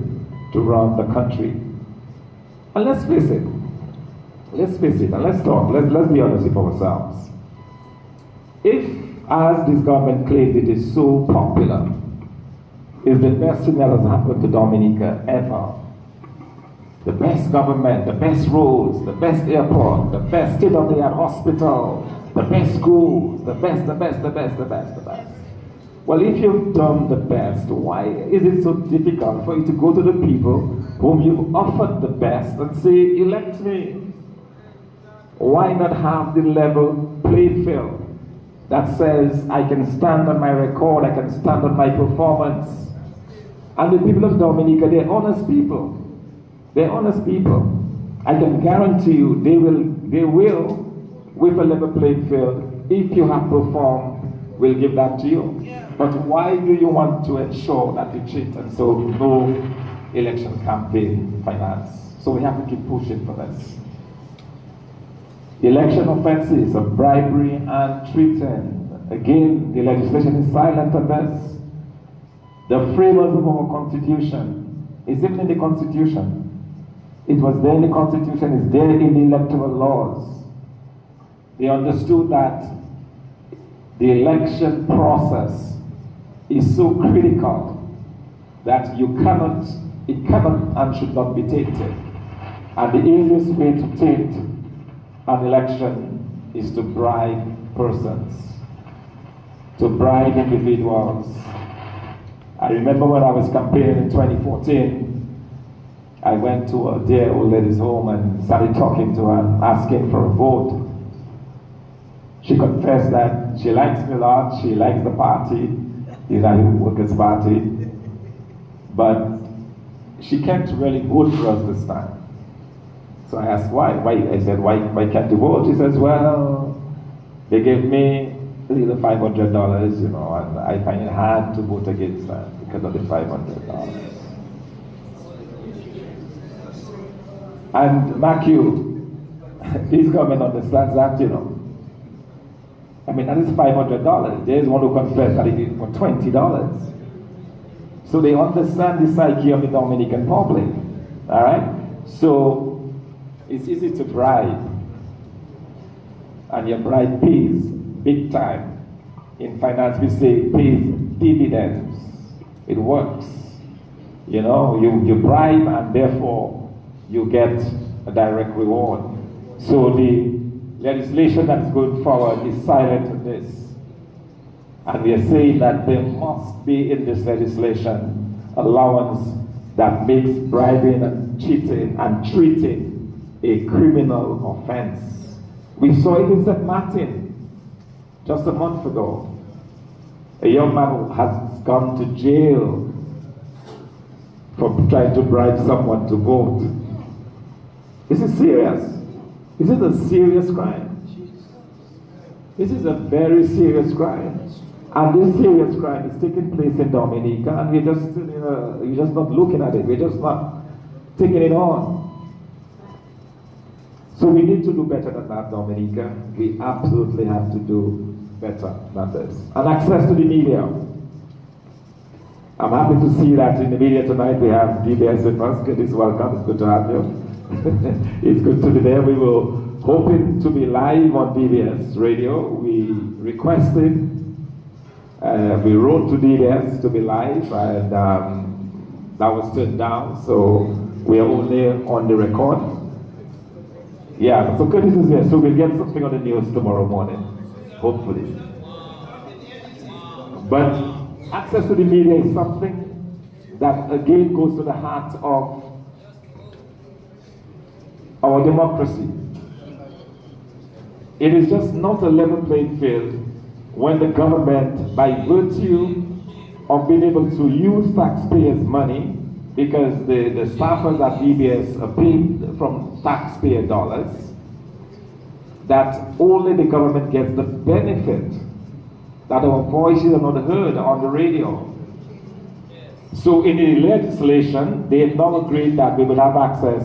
[SPEAKER 7] to run the country. And let's face it, and let's talk, let's be honest with ourselves. If, as this government claims, it is so popular, is the best thing that has happened to Dominica ever. The best government, the best roads, the best airport, the best state-of-the-art hospital, the best schools, the best. Well, if you've done the best, why is it so difficult for you to go to the people whom you've offered the best and say, elect me? Why not have the level playing field that says, I can stand on my record, I can stand on my performance? And the people of Dominica, they're honest people. They're honest people. I can guarantee you they will, with a level playing field, if you have performed, will give that to you. Yeah. But why do you want to ensure that you cheat? And so no election campaign finance. So we have to keep pushing for this. Election offenses of bribery and treason. Again, the legislation is silent on this. The framers of our Constitution, is even in the Constitution. It was there in the Constitution, it's there in the electoral laws. They understood that the election process is so critical that it cannot and should not be tainted. And the easiest way to taint an election is to bribe persons, to bribe individuals. I remember when I was campaigning in 2014, I went to a dear old lady's home and started talking to her, asking for a vote. She confessed that she likes me a lot, she likes the party, the United Workers' Party, but she can't really vote for us this time. So I asked why. I said, why can't you vote? She says, well, they gave me the $500, you know, and I find it hard to vote against that because of the $500. And mark you, this government understands that, you know. I mean, that is $500. There's one who confessed that he did it for $20. So they understand the psyche of the Dominican public, all right? So it's easy to bribe, and your bribe pays big time. in finance we say pays dividends. It works. You know, you bribe and therefore you get a direct reward. So the legislation that is going forward is silent on this. And we are saying that there must be in this legislation allowance that makes bribing and cheating and treating a criminal offense. We saw it in St. Martin just a month ago. A young man has gone to jail for trying to bribe someone to vote. This is serious. This is a serious crime. This is a very serious crime. And this serious crime is taking place in Dominica, and we're just not looking at it. We're just not taking it on. So we need to do better than that, Dominica. We absolutely have to do better than this. And access to the media. I'm happy to see that in the media tonight we have DBS with us. It's welcome. It's good to have you. It's good to be there. We were hoping to be live on DBS radio. We requested, we wrote to DBS to be live, and that was turned down. So we are only on the record. Yeah, so Curtis is here. So we'll get something on the news tomorrow morning, hopefully. But access to the media is something that again goes to the heart of our democracy. It is just not a level playing field when the government, by virtue of being able to use taxpayers' money, because the staffers at DBS are paid from taxpayer dollars, that only the government gets the benefit that our voices are not heard on the radio. So in the legislation, they have now agreed that we will have access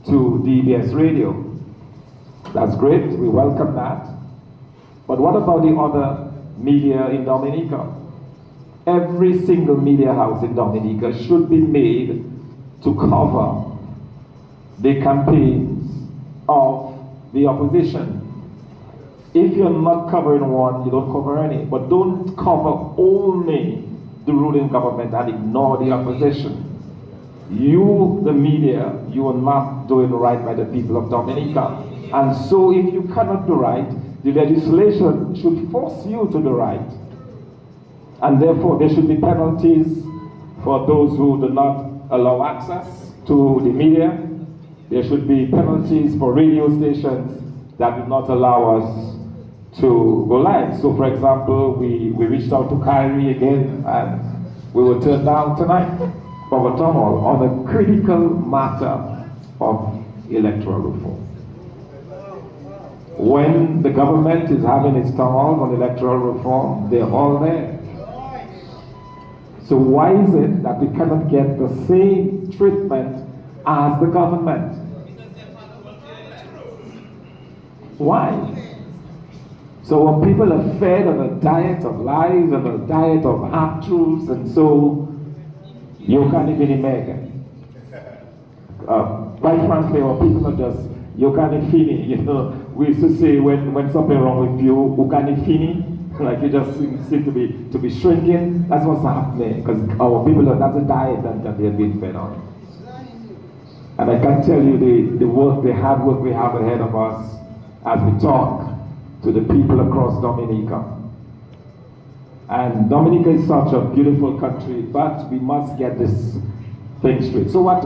[SPEAKER 7] to DBS radio. That's great, we welcome that. But what about the other media in Dominica? Every single media house in Dominica should be made to cover the campaigns of the opposition. If you're not covering one, you don't cover any. But don't cover only the ruling government and ignore the opposition. You, the media, you are not doing right by the people of Dominica. And so if you cannot do right, the legislation should force you to do right. And therefore there should be penalties for those who do not allow access to the media. There should be penalties for radio stations that do not allow us to go live. So for example, we reached out to Kyrie again, and we were turned down tonight for Townhall on a critical matter of electoral reform. When the government is having its Townhall on electoral reform, they're all there. So why is it that we cannot get the same treatment as the government? Why? So when people are fed on a diet of lies and a diet of half-truths, and so you can't even imagine. Quite frankly, when people are just, you can't fini, you know. We used to say when something wrong with you, you can't fini, like you just seem to be shrinking. That's what's happening, because our people, that's a diet that they're being fed on. And I can tell you the hard work we have ahead of us as we talk to the people across Dominica. And Dominica is such a beautiful country, but we must get this thing straight. So what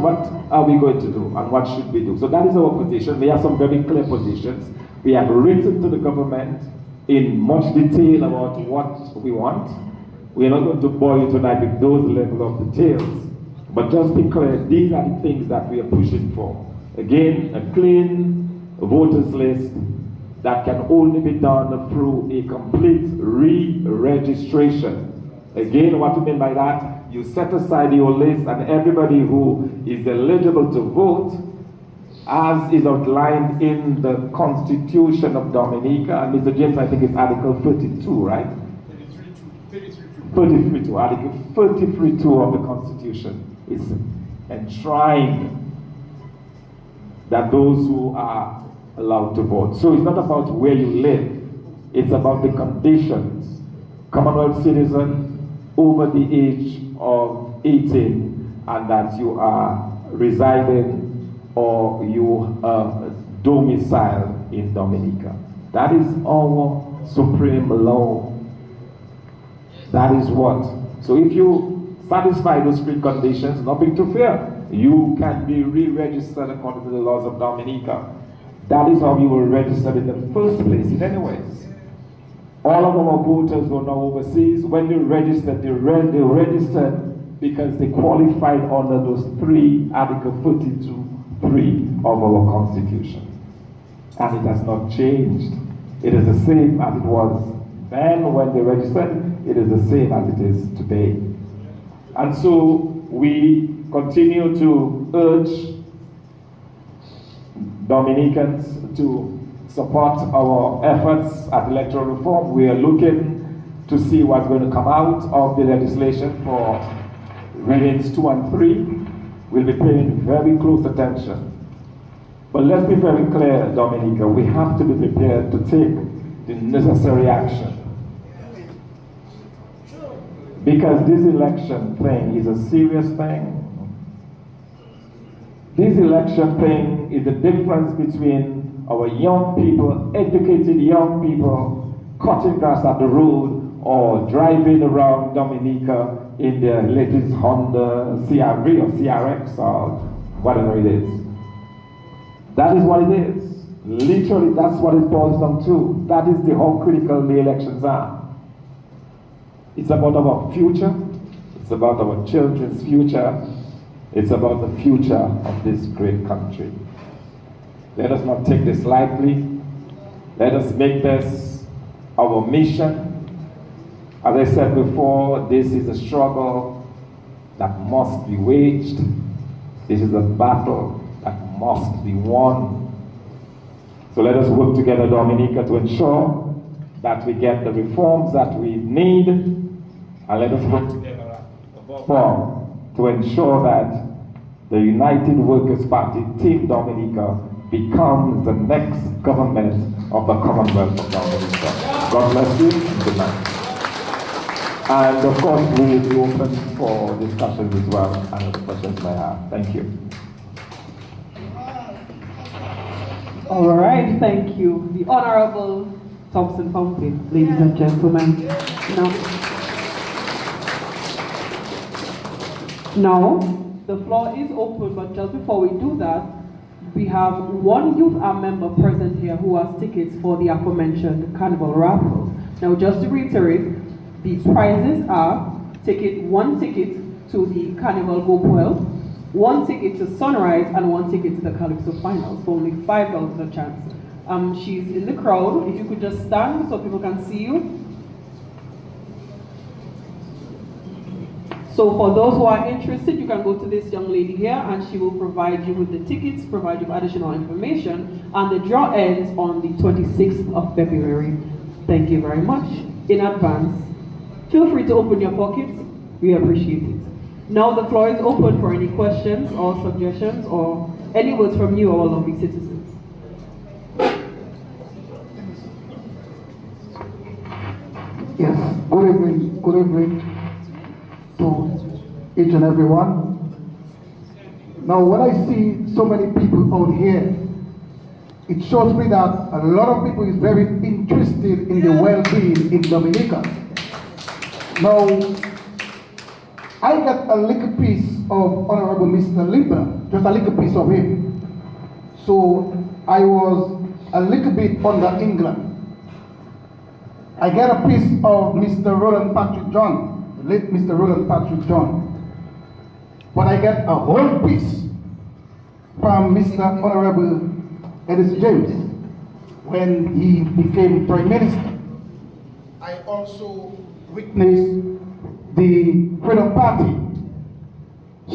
[SPEAKER 7] are we going to do, and what should we do? So that is our position. We have some very clear positions. We have written to the government in much detail about what we want. We are not going to bore you tonight with those level of details, but just be clear, these are the things that we are pushing for. Again, a clean voters list that can only be done through a complete re-registration. Again, what we mean by that, you set aside your list, and everybody who is eligible to vote, as is outlined in the Constitution of Dominica, and Mr. James, I think it's Article 32, right? 33.2, Article 33.2 of the Constitution is enshrined that those who are allowed to vote. So it's not about where you live, it's about the conditions Commonwealth citizen over the age of 18 and that you are residing or you are domiciled in Dominica. That is our supreme law. That is what. So if you satisfy those preconditions, nothing to fear. You can be re-registered according to the laws of Dominica. That is how you were registered in the first place in any ways. All of our voters who are now overseas, when they registered, they registered because they qualified under those Article 32(3) of our Constitution. And it has not changed. It is the same as it was then when they registered. It is the same as it is today. And so we continue to urge Dominicans to support our efforts at electoral reform. We are looking to see what's going to come out of the legislation for readings 2 and 3. We'll be paying very close attention. But let's be very clear, Dominica, we have to be prepared to take the necessary action. Because this election thing is a serious thing. This election thing is the difference between our young people, educated young people, cutting grass at the road or driving around Dominica in their latest Honda CRV or CRX or whatever it is. That is what it is. Literally, that's what it boils down to. That is how critical the elections are. It's about our future. It's about our children's future. It's about the future of this great country. Let us not take this lightly. Let us make this our mission. As I said before, this is a struggle that must be waged. This is a battle that must be won. So let us work together, Dominica, to ensure that we get the reforms that we need, and let us work together above all to ensure that the United Workers' Party, Team Dominica, becomes the next government of the Commonwealth of Dominica. God bless you, and good night. And of course, we will be open for discussions as well, and other questions you may have. Thank you.
[SPEAKER 1] All right, thank you. The Honorable Thompson Fountain, ladies and gentlemen. Now, the floor is open, but just before we do that, we have one youth arm member present here who has tickets for the aforementioned carnival raffle. Now, just to reiterate, the prizes are one ticket to the Carnival Go Well, 1 ticket to Sunrise, and 1 ticket to the Calypso Finals for only $5 a chance. She's in the crowd. If you could just stand so people can see you. So for those who are interested, you can go to this young lady here and she will provide you with the tickets, provide you with additional information, and the draw ends on the 26th of February. Thank you very much in advance. Feel free to open your pockets. We appreciate it. Now the floor is open for any questions or suggestions or any words from you, our lovely citizens.
[SPEAKER 8] Yes, good evening to each and every one. Now when I see so many people out here, it shows me that a lot of people is very interested in the well-being in Dominica. Now, I got a little piece of Honorable Mr. Limper, just a little piece of him. So I was a little bit under England. I get a piece of Mr. Roland Patrick John, the late Mr. Roland Patrick John. But I get a whole piece from Mr. Honorable Edison James when he became Prime Minister. I also witnessed the Freedom Party.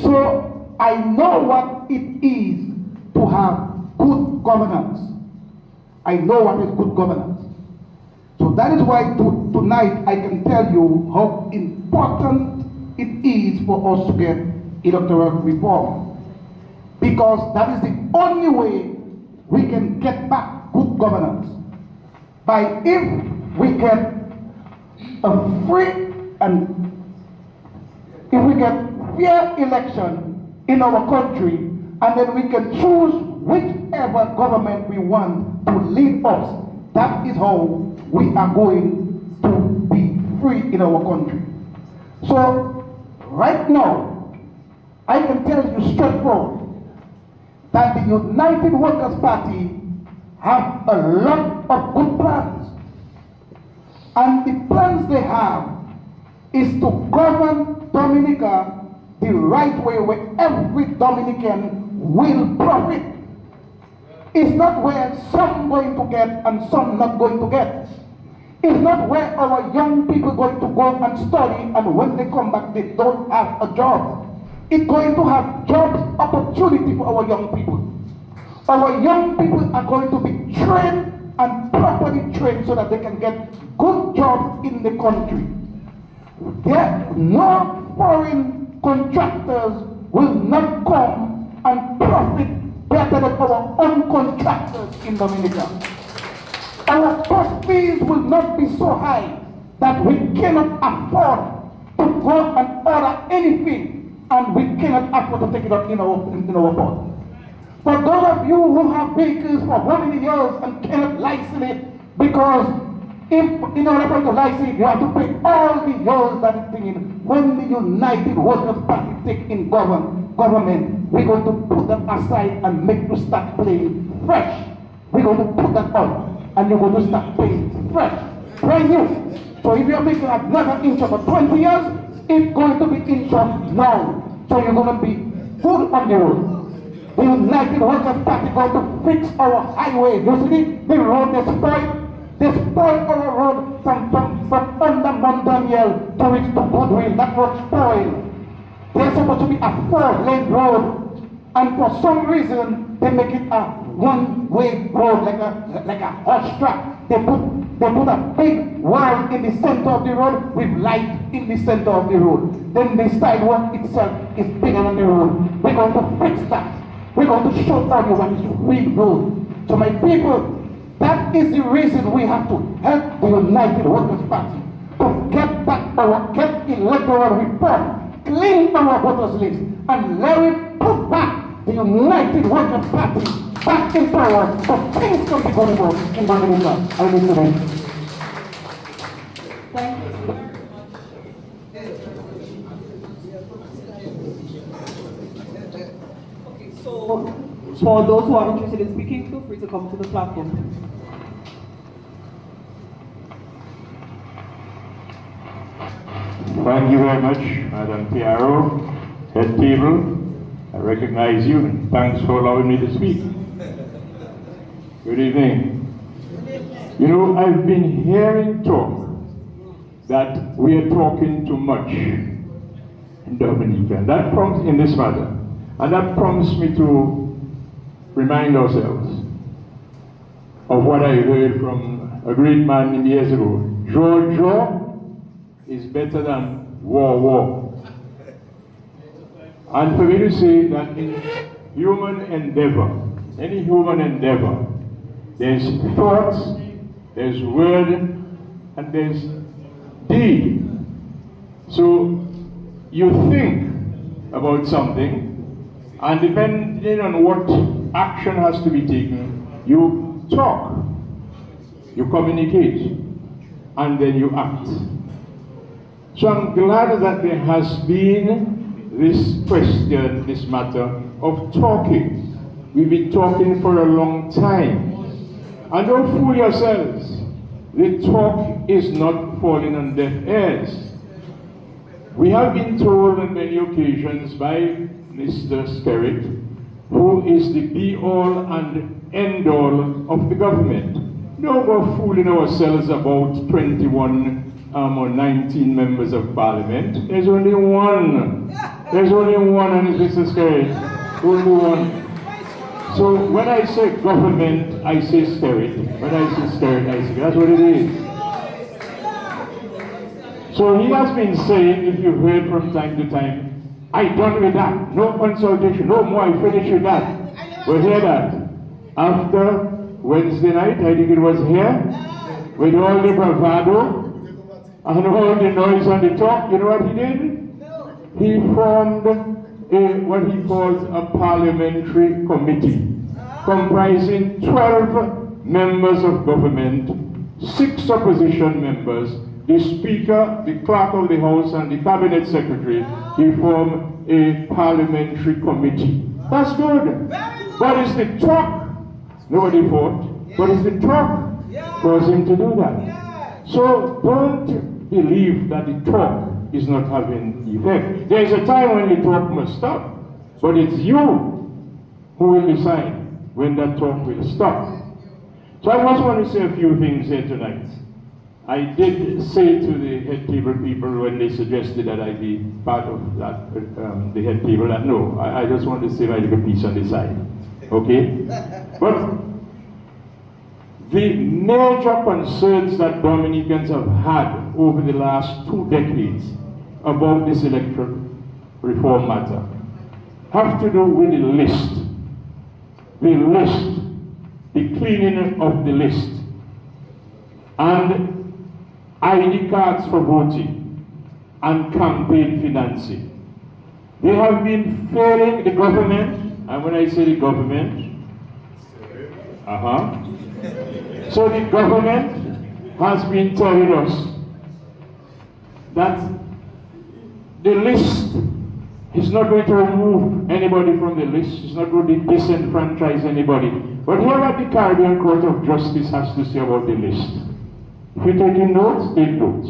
[SPEAKER 8] So I know what it is to have good governance. I know what is good governance. So that is why tonight I can tell you how important it is for us to get electoral reform. Because that is the only way we can get back good governance. By if we can a free and if we get fair election in our country, and then we can choose whichever government we want to lead us, that is how we are going to be free in our country. So, right now, I can tell you straightforward that the United Workers' Party have a lot of good plans. And the plans they have is to govern Dominica the right way, where every Dominican will profit. It's not where some going to get and some not going to get. It's not where our young people going to go and study, and when they come back they don't have a job. It's going to have job opportunity for our young people. Our young people are going to be trained and properly trained so that they can get good jobs in the country. There, no foreign contractors will not come and profit better than our own contractors in Dominica. Our cost fees will not be so high that we cannot afford to go and order anything, and we cannot afford to take it up in our port. For those of you who have vehicles for how many years and cannot license it, because if in order for you to license it, you have to pay all the years that it's in. When the United Workers' Party take in government, we're going to put them aside and make you start playing fresh. We're going to put that on, and you're going to start paying fresh, brand new. So if you're making another income for 20 years, it's going to be income now. So you're going to be good on the road. The United Workers' Party going to fix our highway. You see the road they spoil our road from under Mondaniel to reach to Goodwill. That road spoiled. They're supposed to be a 4-lane road, and for some reason they make it a one-way road, like a horse track. They put a big wall in the center of the road with light in the center of the road. Then the sidewalk itself is bigger than the road. We're going to fix that. We're going to show you what is real road. So my people, that is the reason we have to help the United Workers' Party to get get electoral reform, clean our voters list, and let it put back the United Workers' Party back in power, so things can be going on in Dominica. I will today.
[SPEAKER 1] Thank you very much. Okay, so for those who are interested in speaking, feel free to come to the platform.
[SPEAKER 9] Thank you very much, Madam PRO, head table. I recognize you, and thanks for allowing me to speak. Good evening. You know, I've been hearing talk that we are talking too much in Dominica, and that prompts in this matter, and that prompts me to remind ourselves of what I heard from a great man many years ago. Draw is better than war. And for me to say that in human endeavor, any human endeavor, there's thoughts, there's word, and there's deed. So you think about something, and depending on what action has to be taken, you talk, you communicate, and then you act. So I'm glad that there has been this question, this matter of talking. We've been talking for a long time. And don't fool yourselves. The talk is not falling on deaf ears. We have been told on many occasions by Mr. Skerritt, who is the be-all and end-all of the government. No more fooling ourselves about 21 or 19 members of parliament. There's only one. There's only one, and it's Mr. Skerritt. Only one. So when I say government, I say Skerritt. When I say Skerritt, I say that's what it is. So he has been saying, if you've heard from time to time, I done with that. No consultation. No more. I finished with that. We hear that. After Wednesday night, I think it was here, with all the bravado, and all the noise and the talk, you know what he did?
[SPEAKER 6] No.
[SPEAKER 9] He formed what he calls a parliamentary committee comprising 12 members of government, 6 opposition members, the Speaker, the Clerk of the House, and the Cabinet Secretary. He formed a parliamentary committee. That's good. But it's the talk. Nobody fought. But it's the talk caused him to do that. So don't believe that the talk is not having effect. There is a time when the talk must stop. But it's you who will decide when that talk will stop. So I just want to say a few things here tonight. I did say to the head table people when they suggested that I be part of that, the head table, that no, I just want to say my little piece on the side. Okay? But the major concerns that Dominicans have had over the last 2 decades about this electoral reform matter have to do with the list. The list, the cleaning of the list, and ID cards for voting, and campaign financing. They have been failing the government, and when I say the government, so the government has been telling us that the list is not going to remove anybody from the list, it's not going to disenfranchise anybody. But here what the Caribbean Court of Justice has to say about the list. If you're taking notes, take notes.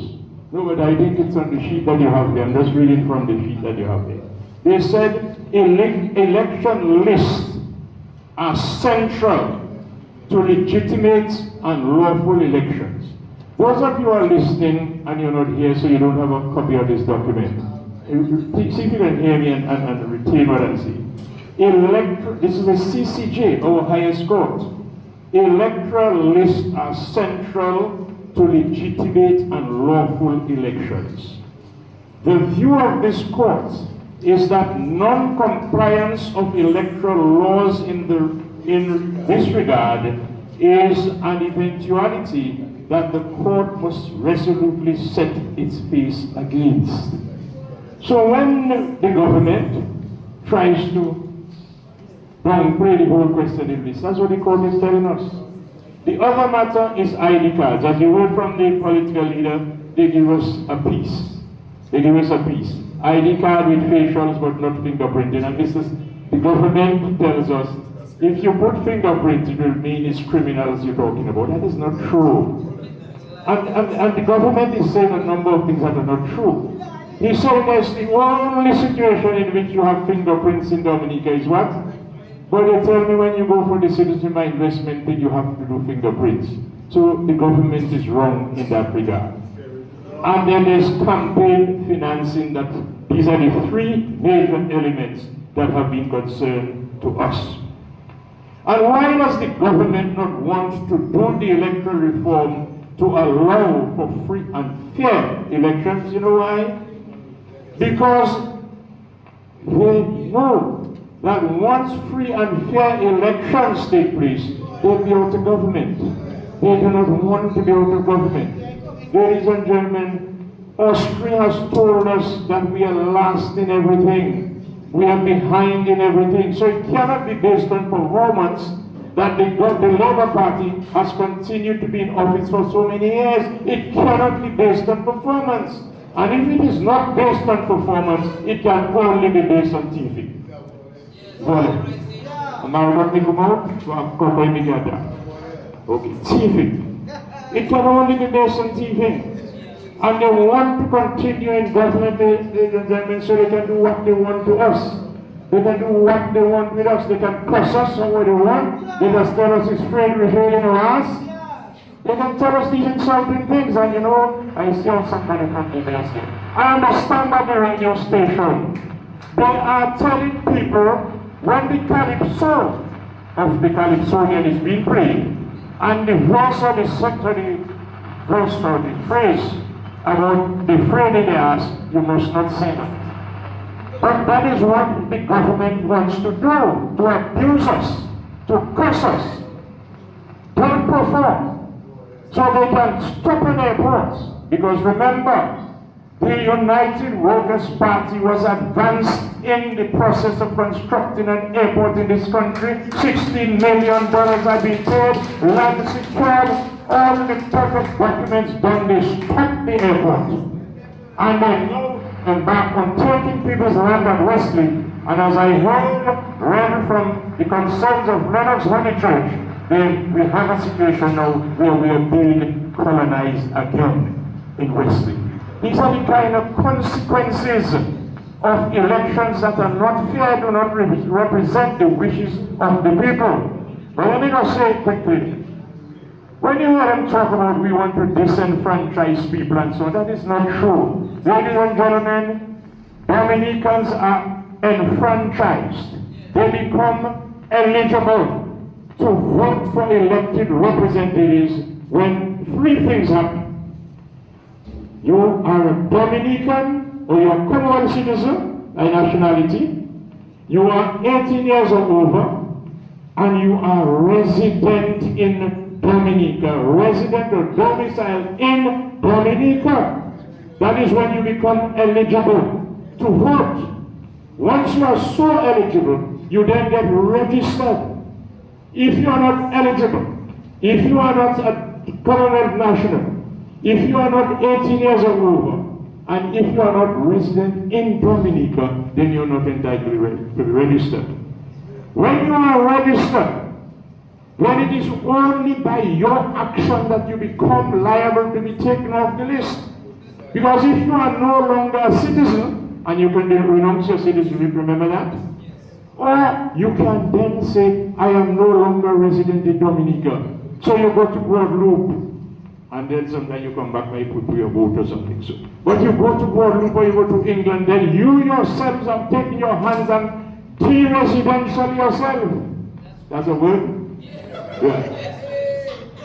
[SPEAKER 9] No, but I think it's on the sheet that you have there. I'm just reading from the sheet that you have there. They said election lists are central to legitimate and lawful elections. Those of you who are listening and you're not here, so you don't have a copy of this document, see if you can hear me and retain what I'm saying. This is a CCJ, our highest court. Electoral lists are central to legitimate and lawful elections. The view of this court is that non-compliance of electoral laws in this regard is an eventuality that the court must resolutely set its face against. So when the government tries to downplay the whole question of this, that's what the court is telling us. The other matter is ID cards. As you heard from the political leader, they give us a piece. They give us a piece. ID card with facials but not fingerprinting. And this is, the government tells us, if you put fingerprints, it will mean it's criminals you're talking about. That is not true. And the government is saying a number of things that are not true. He said that's the only situation in which you have fingerprints in Dominica is what? But they tell me when you go for the citizen investment thing, you have to do fingerprints. So the government is wrong in that regard. And then there's campaign financing. That these are the 3 major elements that have been concerned to us. And why does the government not want to do the electoral reform to allow for free and fair elections? You know why? Because they know that once free and fair elections take place, they'll be out of government. They do not want to be out of government. Ladies and gentlemen, Austria has told us that we are last in everything. We are behind in everything. So it cannot be based on performance that the Labour Party has continued to be in office for so many years. It cannot be based on performance. And if it is not based on performance, it can only be based on TV. Voilà. Okay, TV. It can only be based on TV. And they want to continue in government, ladies and gentlemen, so they can do what they want to us. They can do what they want with us. They can cuss us what they want. They can tell us it's free and in our ass. They can tell us these insulting things. And you know, I saw somebody from the university. I understand that the radio station, they are telling people when the calypso of the calypsonian is being played, and the voice of the secretary goes for the phrase about the free in the ass, you must not say that. But that is what the government wants to do, to abuse us, to curse us, don't perform, so they can stop in airports, Because remember, the United Workers' Party was advanced in the process of constructing an airport in this country. $16 million have been paid, land secured, all the perfect documents done. They stopped the airport. And they now embark on taking people's land at Wesley. And as I read from the concerns of Lennox Honey Church, we have a situation now where we are being colonized again in Wesley. These are the kind of consequences of elections that are not fair, do not represent the wishes of the people. But let me just say quickly, when you hear them talk about we want to disenfranchise people and so on, that is not true. Ladies and gentlemen, Dominicans are enfranchised. They become eligible to vote for elected representatives when three things happen. You are a Dominican or you are a Commonwealth citizen by nationality, you are 18 years or over, and you are resident in Dominica, resident or domiciled in Dominica. That is when you become eligible to vote. Once you are so eligible, you then get registered. If you are not eligible, if you are not a Commonwealth national, if you are not 18 years or over, and if you are not resident in Dominica, then you are not entitled to be registered. When you are registered, when it is only by your action that you become liable to be taken off the list. Because if you are no longer a citizen, and you can renounce your citizenship, remember that? Or you can then say, I am no longer resident in Dominica. So you go to Guadeloupe, and then sometimes you come back, maybe put your vote or something. So, but you go to Guadeloupe or you go to England, then you yourselves have taken your hands and de-residential yourself. That's a word? Yeah.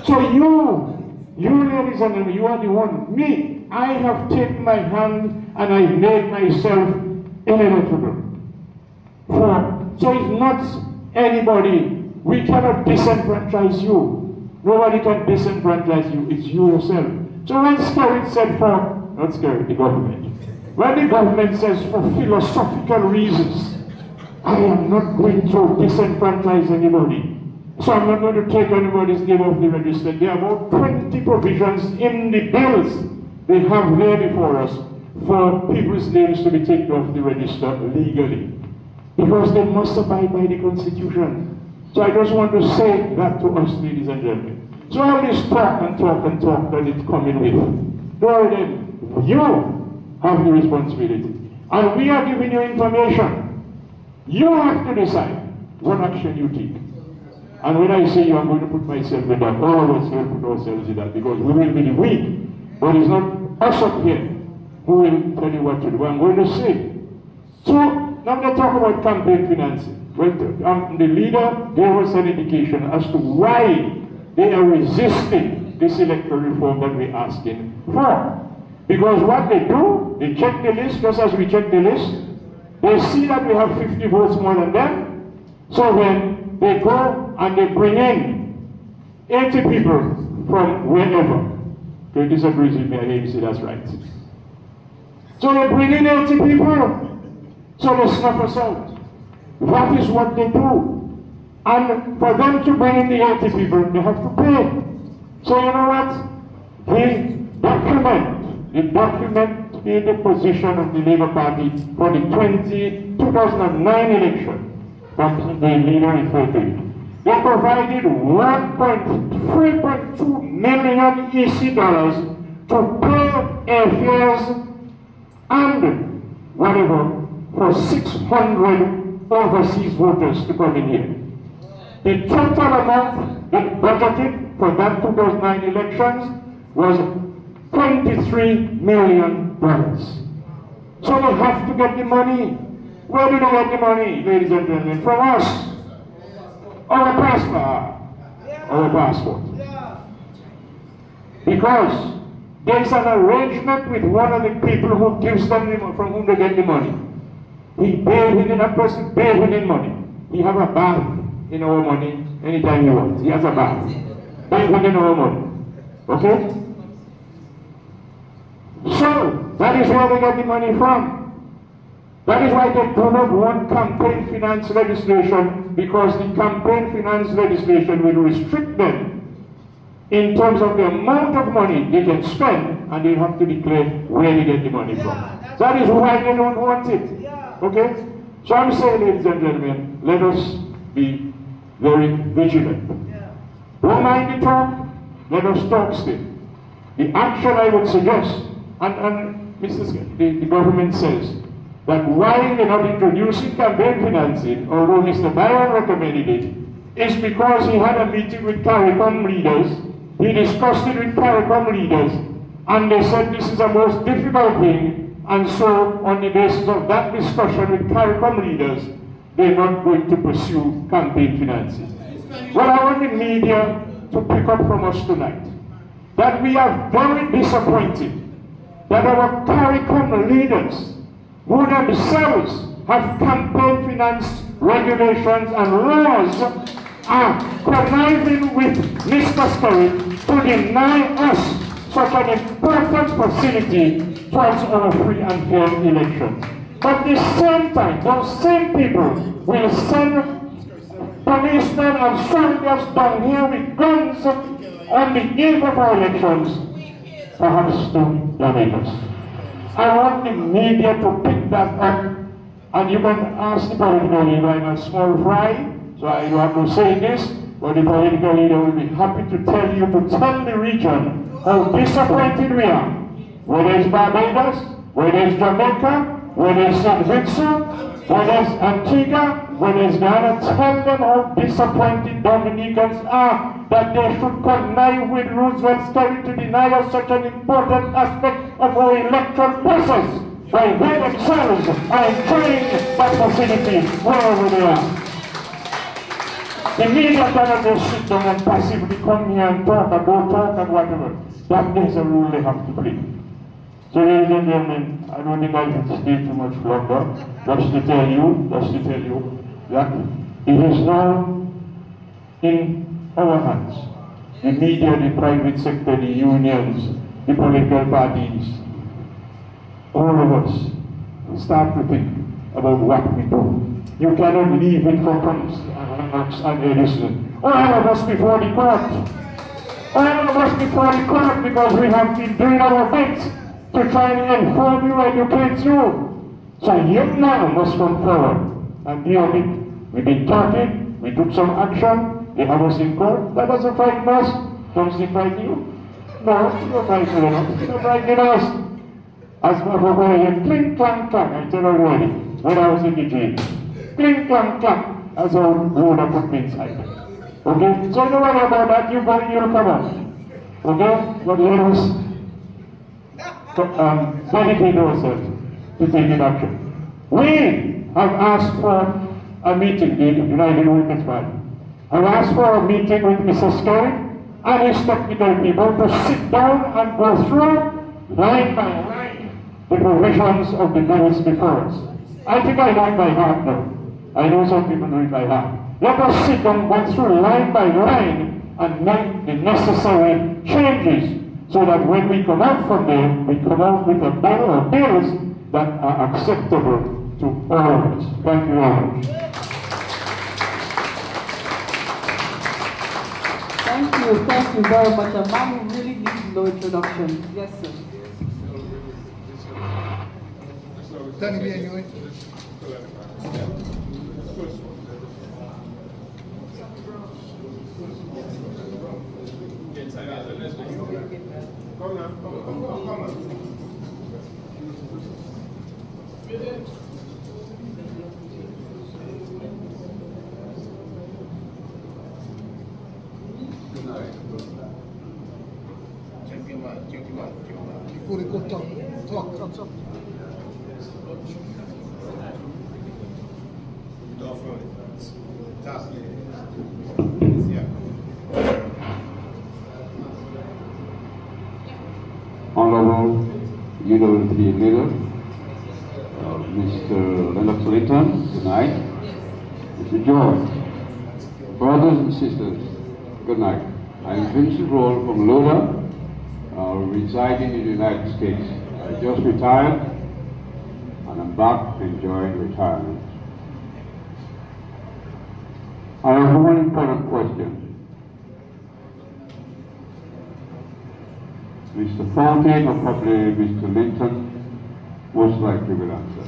[SPEAKER 9] So you ladies and gentlemen, you are the one. Me, I have taken my hand and I made myself ineligible. So it's not anybody. We cannot disenfranchise you. Nobody can disenfranchise you. It's you yourself. So when Skerrit said not Skerrit, the government. When the government says for philosophical reasons, I am not going to disenfranchise anybody. So I'm not going to take anybody's name off the register. There are about 20 provisions in the bills they have there before us for people's names to be taken off the register legally. Because they must abide by the Constitution. So I just want to say that to us, ladies and gentlemen. So all this talk that it's coming with, then you have the responsibility. And we are giving you information. You have to decide what action you take. And when I say you, I'm going to put myself in that. All of us will put ourselves in that because we will be the weak. But it's not us up here who will tell you what to do. I'm going to say. So now let's talk about campaign financing. Well, the leader gave us an indication as to why they are resisting this electoral reform that we're asking for. Because what they do, they check the list, just as we check the list. They see that we have 50 votes more than them. So then they go and they bring in 80 people from wherever. They disagree with me, I hear you say that's right. So they bring in 80 people. So they snuff us out. That is what they do. And for them to bring in the 80 people, they have to pay. So you know what? They document in the position of the Labour Party for the 2009 election that the leader referred to. They provided 3.2 million EC dollars to pay airfares and whatever for 600 overseas voters to come in here. The total amount they budgeted for that 2009 elections was $23 million. So they have to get the money. Where do they get the money, ladies and gentlemen? From us. Our passport. Our passport. Because there's an arrangement with one of the people who gives them the money, from whom they get the money. That person pays within money. He have a bath in our money anytime he wants. He has a bath. Pay within our money. Okay? No, that is where they get the money from. That is why they do not want campaign finance legislation, because the campaign finance legislation will restrict them in terms of the amount of money they can spend, and they have to declare where they get the money from. That is why they don't want it. Okay? So I'm saying, ladies and gentlemen, let us be very vigilant. Don't mind the talk, let us talk still. The action I would suggest, and the government says that why they're not introducing campaign financing, although Mr. Byron recommended it, is because he had a meeting with CARICOM leaders. He discussed it with CARICOM leaders, and they said this is the most difficult thing, and so on the basis of that discussion with CARICOM leaders, they're not going to pursue campaign financing. Well, I want the media to pick up from us tonight that we are very disappointed that our CARICOM leaders, who themselves have campaign finance regulations and laws, are conniving with Mr. Skerrit to deny us such an important facility towards our free and fair elections. But at the same time, those same people will send policemen and soldiers down here with guns on the eve of our elections, perhaps to damage us. I want the media to pick that up, and you can ask the political leader. I'm a small fry, so I don't have to say this, but the political leader will be happy to tell you, to tell the region how disappointed we are. Whether it's Barbados, whether it's Jamaica, whether it's St. Vincent, whether it's Antigua, whether it's Ghana, tell them how disappointed Dominicans are that they should connive with Roosevelt Skerrit to deny us such an important aspect of our electoral process, while they themselves are enjoying that facility wherever they are. The media cannot just sit down and passively come here and talk and go talk and whatever. That is a rule they have to play. So ladies and gentlemen, I don't think I can stay too much longer. Just to tell you that it is now in our hands. The media, the private sector, the unions, the political parties, all of us start to think about what we do. You cannot leave it for Thomas and Edison. All of us before the court. All of us before the court, because we have been doing our bit to try and inform you, educate you. So you now must come forward and deal with it. We've been talking, we took some action, they have us in court. That doesn't frighten us. Does it frighten you? No, you don't frighten us. You don't frighten us. As for going clink, clank, clank, I tell you already, when I was in the jail. Clink, clank, clank, as how would have put me inside. Okay? So don't worry about that, you'll come out. Okay? But let us dedicate ourselves to taking action. We have asked for a meeting, the United Women's Party. I've asked for a meeting with Mr. Skerrit and his technical people to sit down and go through line by line the provisions of the bills before us. I think I know it by heart now. I know some people know it by heart. Let us sit down, go through line by line and make the necessary changes so that when we come out from there, we come out with a bill or bills that are acceptable to all of us. Thank you very much.
[SPEAKER 1] Thank you very much. A man who really needs no introduction. Yes, sir. Talk.
[SPEAKER 10] Honorable UWP leader, Mr. Leonard Clinton, good night. Mr. George, brothers and sisters, good night. I'm Vincent Roll from Lola, residing in the United States. I just retired, and I'm back enjoying retirement. I have one important question. Mr. Fountain or probably Mr. Linton most likely will answer.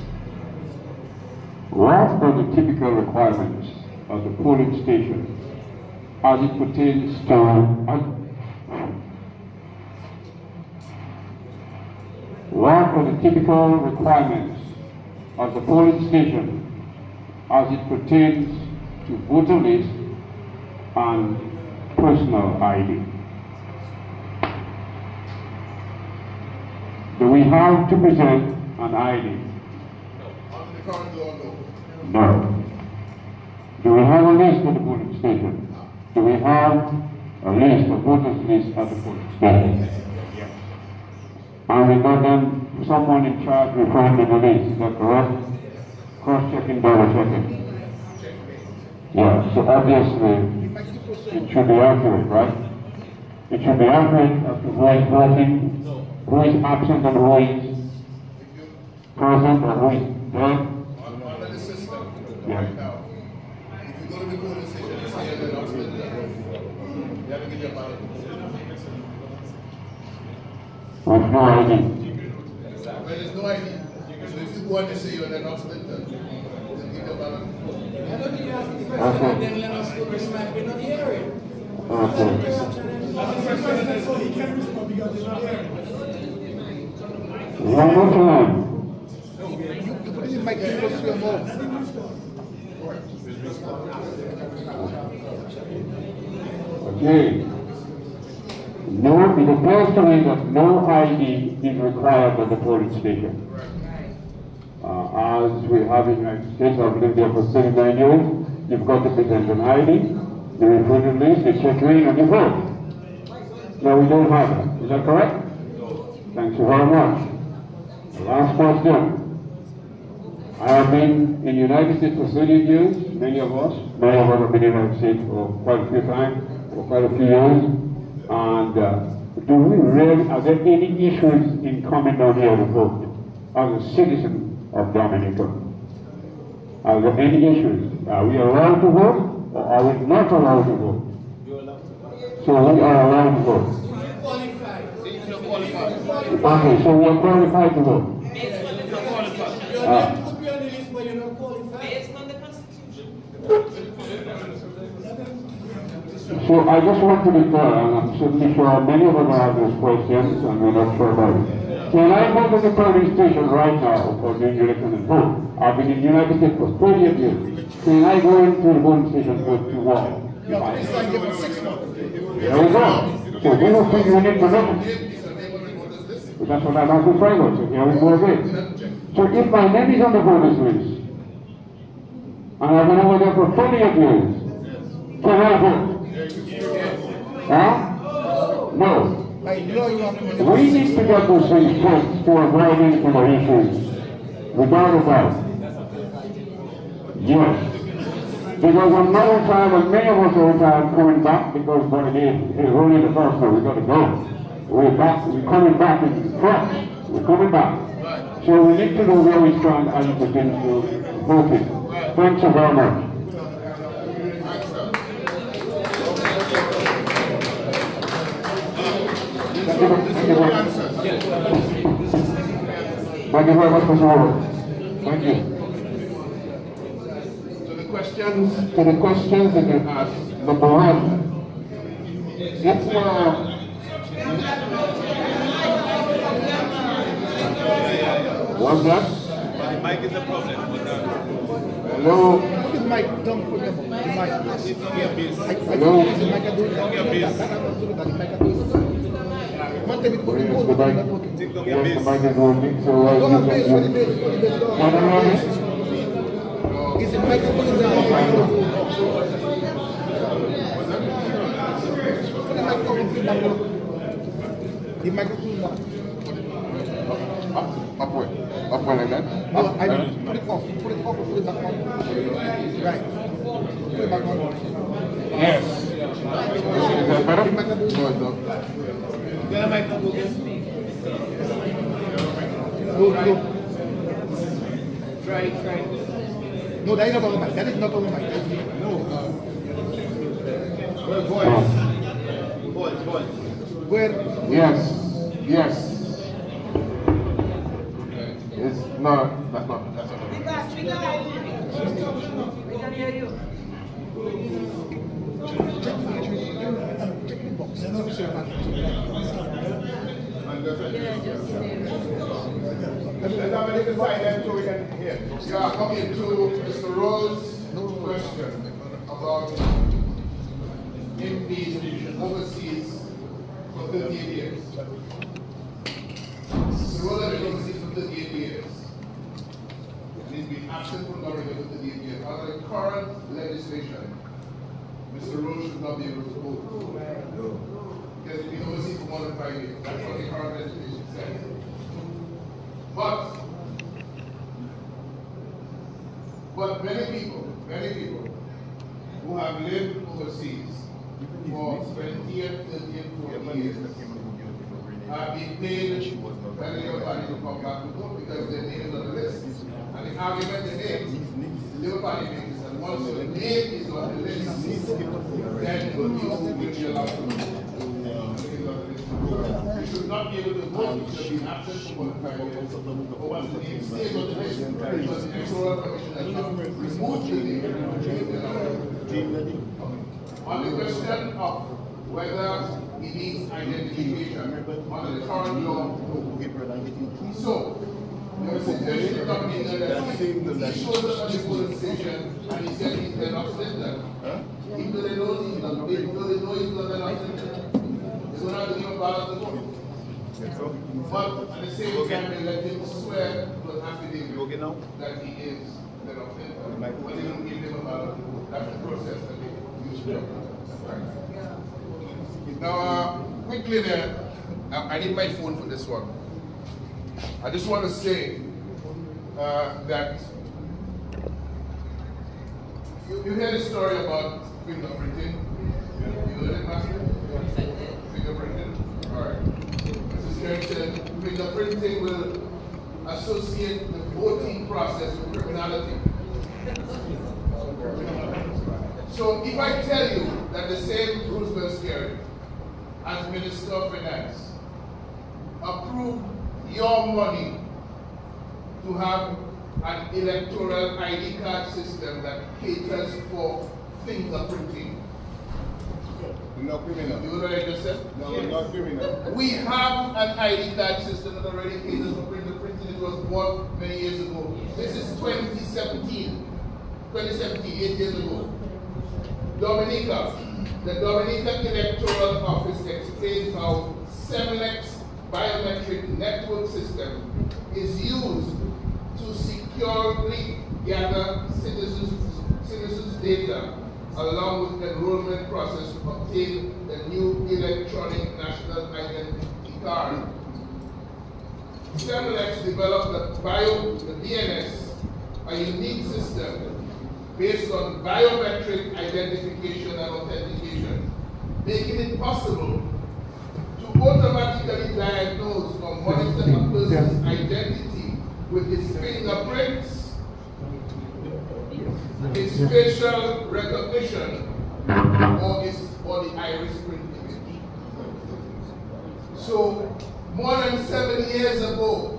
[SPEAKER 10] What are the typical requirements of the polling station as it pertains to what are the typical requirements of the polling station as it pertains to voter list and personal ID? Do we have to present an ID? No. Do we have a list at the polling station? Do we have a list, a voters list at the polling station? And we got them, someone in charge referring to the list, is that correct? Cross-checking, double-checking. Yeah, so obviously it should be accurate, right? It should be accurate as to who is voting, who is absent and who is present or who is dead. Yeah.
[SPEAKER 5] If you go to the polling station, you see an announcement there. You have to give your ballot.
[SPEAKER 10] With no ID.
[SPEAKER 5] Well, there's no ID. So if you go and you see an announcement, then give your ballot.
[SPEAKER 6] I don't think you have to be president, then let us go to smack, we're not hearing. So he can't respond because he's not hearing.
[SPEAKER 10] One more time.
[SPEAKER 8] You put it in my keyboard to your mouth.
[SPEAKER 10] Okay. No, it appears to me that no ID is required at the polling station. As we have in the United States, I've lived there for 79 years, you've got to present an ID, you refer to the list, they check you in and you vote. No, we don't have that. Is that correct? Thank you very much. Last question. I have been in the United States for 30 years, many of us have been in the United States for quite a few times, for quite a few years. And do we really, are there any issues in coming down here to vote as a citizen of Dominica? Are there any issues? Are we allowed to vote or are we not allowed to vote? So we are allowed to vote. Okay, so we are qualified to vote. So I just want to be clear, and I'm certainly sure many of us have those questions, and we're not sure about it. Can I go to the polling station right now for doing election and vote? I've been in the United States for 38 years. Can I go into the polling station for to vote? There we go. So we will think we need to know. But that's what I'm asking framework, so here we go again. So if my name is on the voters list, and I've been over there for 38 years, can I vote? Huh? No. We need to get those things fixed to avoid any kind of issues. Without a doubt. Yes. Because another time when many of us are retired coming back, because what it is only the first one, we got to go. We're back, we're coming back in fresh. We're coming back. So we need to know where we stand as it pertains to voting. Thanks so very much. Thank you very much, Mr. Howard. Thank you.
[SPEAKER 5] To the questions that you asked, number one, what's that?
[SPEAKER 11] The mic is a problem.
[SPEAKER 5] Hello?
[SPEAKER 8] Put the mic down for them. The mic.
[SPEAKER 5] Hello?
[SPEAKER 8] The mic can do it. The mic can do it. One time it put it on.
[SPEAKER 10] Yes, the mic is working, so
[SPEAKER 8] Go on,
[SPEAKER 10] you
[SPEAKER 8] base,
[SPEAKER 10] can
[SPEAKER 8] put the base down.
[SPEAKER 10] Can you hear me?
[SPEAKER 8] Is the mic put it down? Put the mic down, put it down. The mic put it down.
[SPEAKER 5] Upward like that?
[SPEAKER 8] No, I mean, put it off, put it off, put it back on. Right. Put it back on.
[SPEAKER 5] Yes. Is that better? No, it's not.
[SPEAKER 6] Then I might go against me. Try.
[SPEAKER 8] No, that is not our mic. That is not our mic. No. Voice. Where?
[SPEAKER 5] Yes. It's no, that's not.
[SPEAKER 12] We can hear you.
[SPEAKER 5] Let's have a little silence so we can hear. Yeah, coming to Mr. Rose's question about him being overseas for 38 years. Mr. Rose has been overseas for 38 years. And he's been absent from government for 38 years. Under the current legislation, Mr. Rose should not be able to vote. Because he's been overseas for more than 5 years. That's what the current legislation says. But many people who have lived overseas for 20 and 30 and 40 years have been paid very little money to come back to vote because their name is on the list. And the argument they make, the Labour Party makes, is that once your name is on the list, then you will be allowed to vote. You should not be able to vote, you should be absent for more than 5 years. But once the name stays on the list, because the Electoral Commission has not removed the name, on the question of whether he needs identification under the current law, so there was a suggestion of the that he showed up at the polling station and he said he's an obstacle. Even though they know he's not an obstacle, he's going to have to give a ballot to vote. But at the same time, they let him swear to an affidavit that he is an obstacle. But they don't give him a ballot to vote. That's the process that they use. Now, quickly there, I need my phone for this one. I just want to say that you hear the story about fingerprinting. You heard it, Master? Fingerprinting? All right. Mrs. Kerry said fingerprinting will associate the voting process with criminality. So if I tell you that the same Roosevelt Scary, as Minister of Finance, approved your money to have an electoral ID card system that caters for fingerprinting.
[SPEAKER 13] No criminal.
[SPEAKER 5] You know what I just said?
[SPEAKER 13] No, not criminal.
[SPEAKER 5] We have an ID card system that already caters for fingerprinting. It was bought many years ago. This is 2017. 2017, 8 years ago. Dominica. The Dominica Electoral Office explains how 7X biometric network system is used to securely gather citizens' data along with the enrollment process to obtain the new electronic national identity card. 7X developed the BNS, a unique system based on biometric identification and authentication, making it possible to automatically diagnose or monitor a person's identity with his fingerprints, his facial recognition, or the iris print image. So, more than 7 years ago,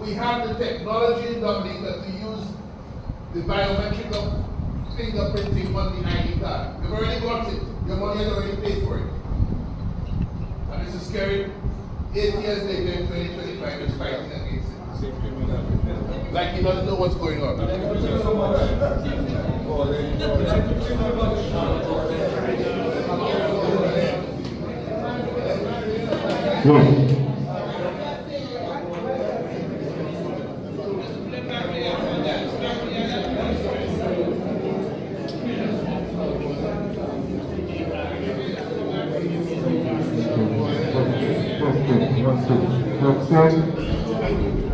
[SPEAKER 5] we had the technology in Dominica to use the biometric fingerprinting on the ID card. You've already got it. Your money has already paid for it. And this is scary. 8 years later in 2025, it's fighting against it. Like he doesn't know what's going on.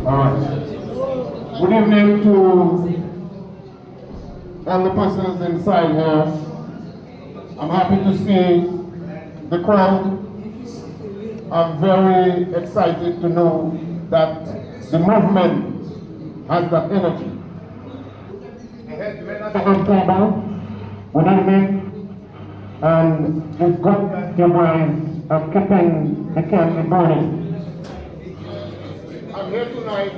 [SPEAKER 10] Alright. Good evening to all the persons inside here. I'm happy to see the crowd. I'm very excited to know that the movement has the energy. Good evening, and it's good that you guys are keeping the candy burning. I'm here tonight.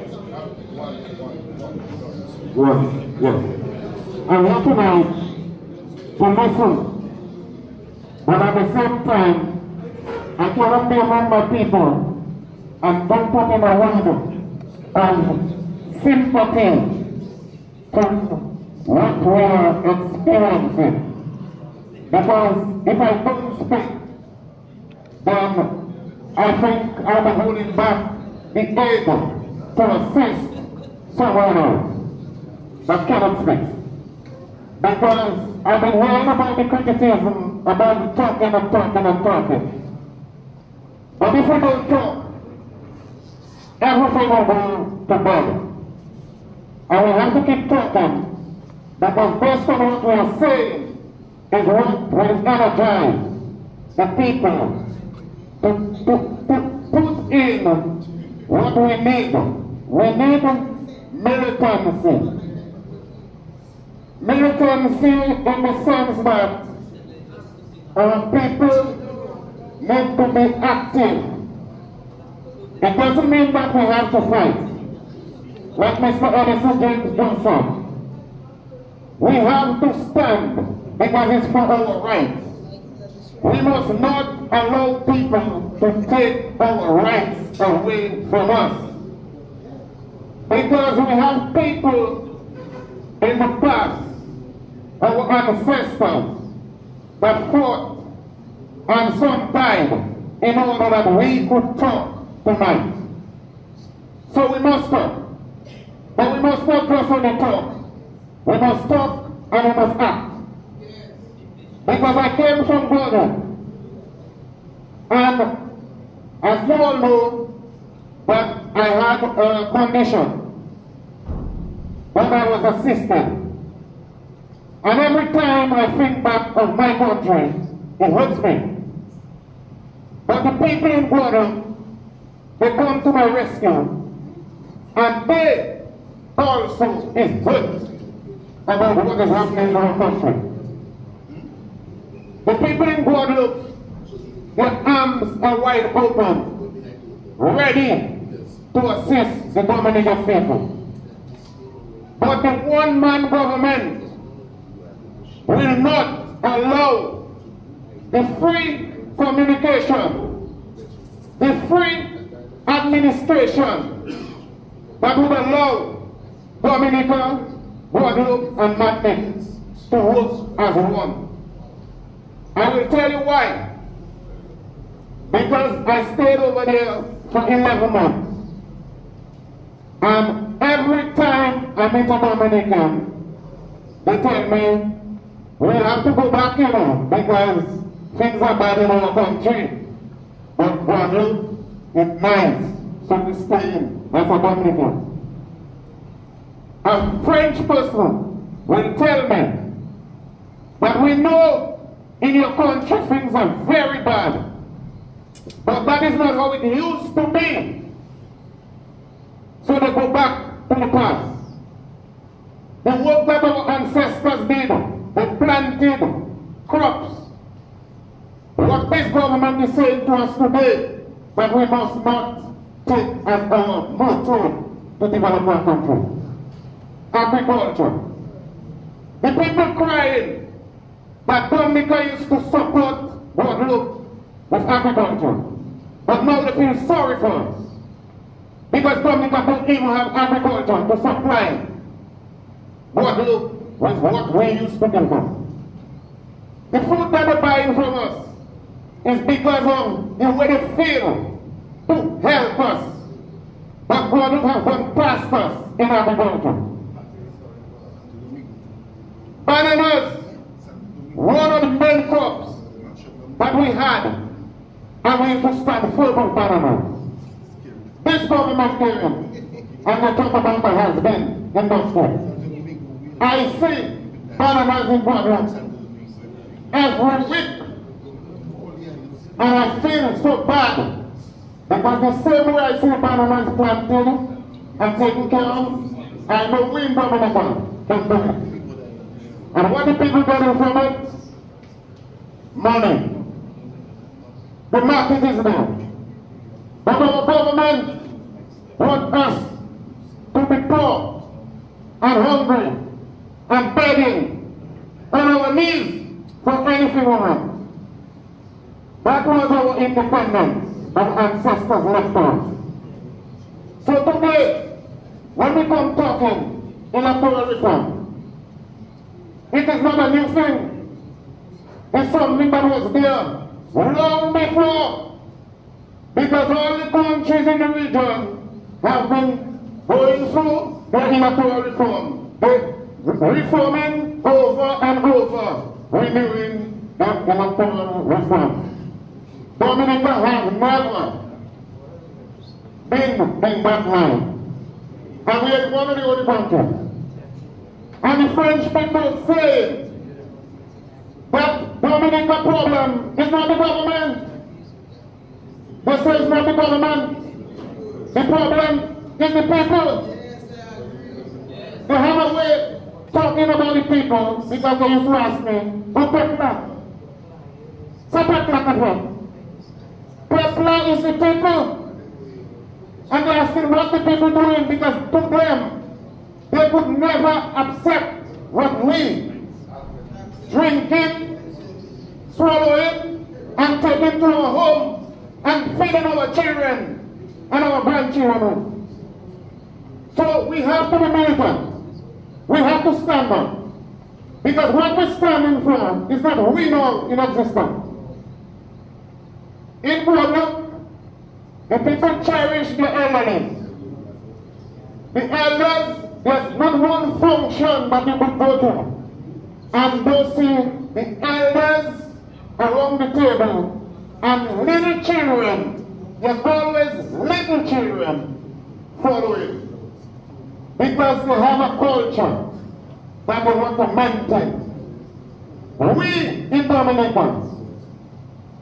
[SPEAKER 10] I'm here tonight to listen, but at the same time, I cannot be among my people and don't put in a word of sympathy to what we are experiencing. Because if I don't speak, then I think I'll be holding back the aid to assist someone else that cannot speak. Because I've been hearing about the criticism about talking and talking and talking. But if we don't talk, everything will go to bed. And we have to keep talking. Because based on what we are saying is what will energize the people to put in what we need. We need militancy. Militancy in the sense that our people need to be active. It doesn't mean that we have to fight. Like Mr. Edison James Johnson. We have to stand because it's for our rights. We must not allow people to take our rights away from us. Because we have people in the past, our ancestors, that fought and some died in order that we could talk tonight. So we must talk. But we must not just only talk. We must talk and we must act. Because I came from Gordon. And as you all know, that I had a condition when I was assisted. And every time I think back of my country, it hurts me. But the people in Gordon, they come to my rescue. And they also is hurt about what is happening in our country. The people in Guadeloupe, their arms are wide open, ready to assist the Dominican people. But the one-man government will not allow the free communication, the free administration that would allow Dominica, Guadeloupe, and Martinique to work as one. I will tell you why. Because I stayed over there for 11 months. And every time I meet a Dominican, they tell me, we have to go back, because things are bad in our country. But Guadeloupe is nice, so we stay in as a Dominican. A French person will tell me that we know in your country things are very bad. But that is not how it used to be. So they go back to the past. The work that our ancestors did, they planted crops. What this government is saying to us today, that we must not take as our motto to develop our country. Agriculture. The people crying that Dominica used to support Guadeloupe with agriculture. But now they feel sorry for us. Because Dominica don't even have agriculture to supply Guadeloupe with what we used to give them. The food that they're buying from us is because of the way they feel to help us. But Guadeloupe has gone past us in agriculture. Bananas, one of the main crops that we had, and we used to stand full of bananas. This government came, and they talk about my husband in those days. I see bananas in Guadeloupe every week, and I feel so bad, because the same way I see bananas planted,
[SPEAKER 12] and taken care of, I know we in Dominica can do it. And what the people getting from it? Money. The market is there. But our government wants us to be poor and hungry and begging on our knees for anything we want. That was our independence our ancestors left us. So today, when we come talking electoral reform, it is not a new thing. It's something that was there long before, because all the countries in the region have been going through their electoral reform. They're reforming over and over, renewing that electoral reform. Dominica has never been in that line. And we are one of the only countries. And the French people say that Dominica problem is not the government. They say it's not the government. The problem is the people. They have a way talking about the people because they used to ask me, who Pepla? Say Pepla, my friend. Pepla is the people. And they are asking what the people doing because to them, they could never accept what we drinking, swallowing, and taking to our home and feeding our children and our grandchildren. So we have to be militant. We have to stand up. Because what we're standing for is not we know in existence. In Guadeloupe, the people cherish the elderly. The elders, there's not one function that you could go to and don't see the elders around the table and little children. There's always little children following because they have a culture that they want to maintain. We in Dominica,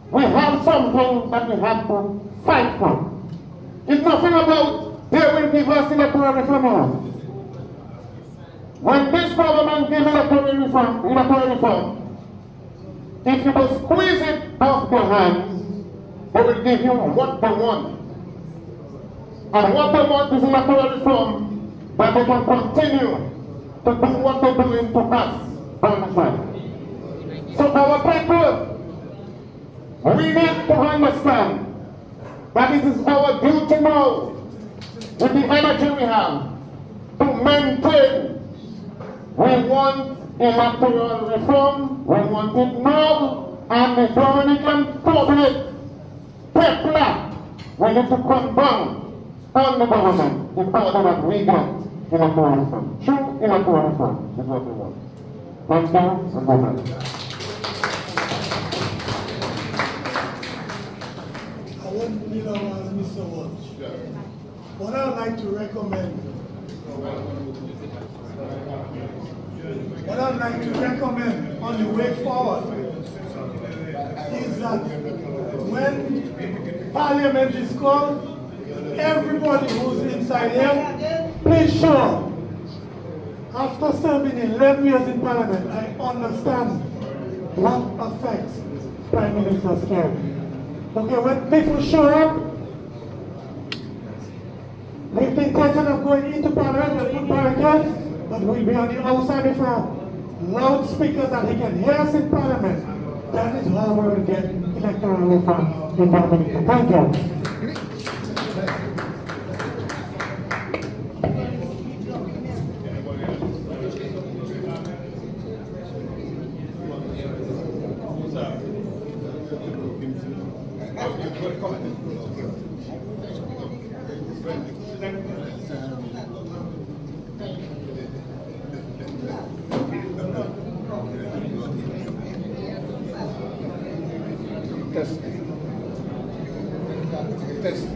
[SPEAKER 12] we have something that we have to fight for. It's nothing about they will give us electoral reform. When this government gives electoral reform, if you will squeeze it off their hands, they will give you what they want. And what they want is electoral reform, that they can continue to do what they're doing to us on the side. So our people, we need to understand that it is our duty now, with the energy we have, to maintain. We want electoral reform, we want it now, and the Dominican public, Pepla, we need to come down on the government in order that we get electoral reform. True electoral reform is what we want. Thank you, and good night.
[SPEAKER 2] Mr. Walsh. What I'd like to recommend on the way forward is that when Parliament is called, everybody who's inside here, please show up. After serving 11 years in Parliament, I understand what affects Prime Minister's care. Okay, when people show up, with the intention of going into Parliament and in barricades, but we'll be on the outside of a loudspeaker that he can hear us in Parliament. That is how we will get electoral reform in Dominica. Thank you.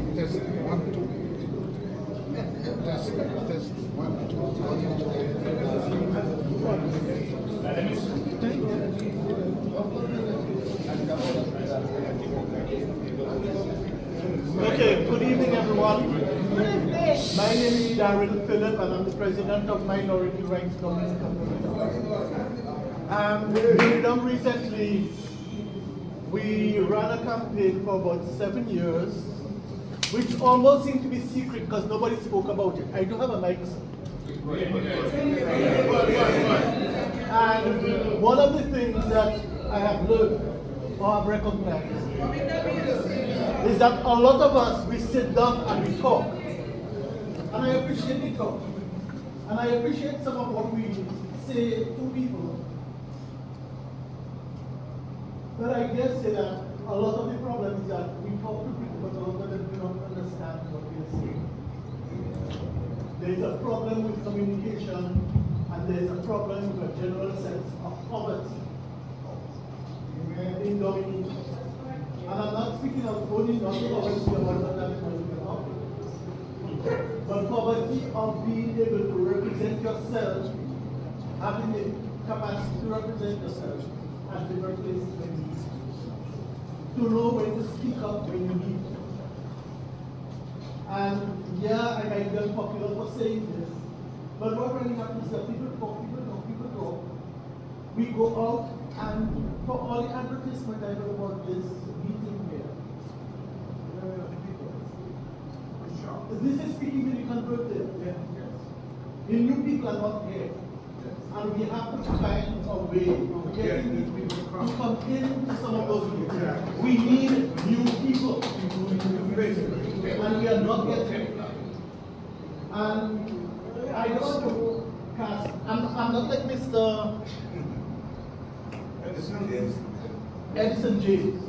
[SPEAKER 12] Test. 1, 2. Test. 1, 2.
[SPEAKER 2] Okay, good evening everyone. My name is
[SPEAKER 14] Darren Phillip, and I'm the president of Minority Rights Community. Recently, we ran a campaign for about 7 years, which almost seemed to be secret because nobody spoke about it. I do have a mic, sir. And one of the things that I have learned or have recognized is that a lot of us, we sit down and we talk. And I appreciate the talk. And I appreciate some of what we say to people. But I dare say that a lot of the problem is that we talk to people, but a lot of them do not understand what we are saying. There is a problem with communication, and there is a problem with a general sense of poverty in Dominique. And I'm not speaking of only not poverty about that but poverty of being able to represent yourself, having the capacity to represent yourself at different places when you need to know when to speak up when you need to. And yeah, I might be unpopular for saying this, but what really happens is that people talk. We go out, and for all the advertisement I heard about this meeting here, this is speaking to the converted. The new people are not here. And we have to find a way of getting these people to come into some of those meetings. We need new people. And we are not getting it. And I don't want to cast, I'm not like Mr. Edison James,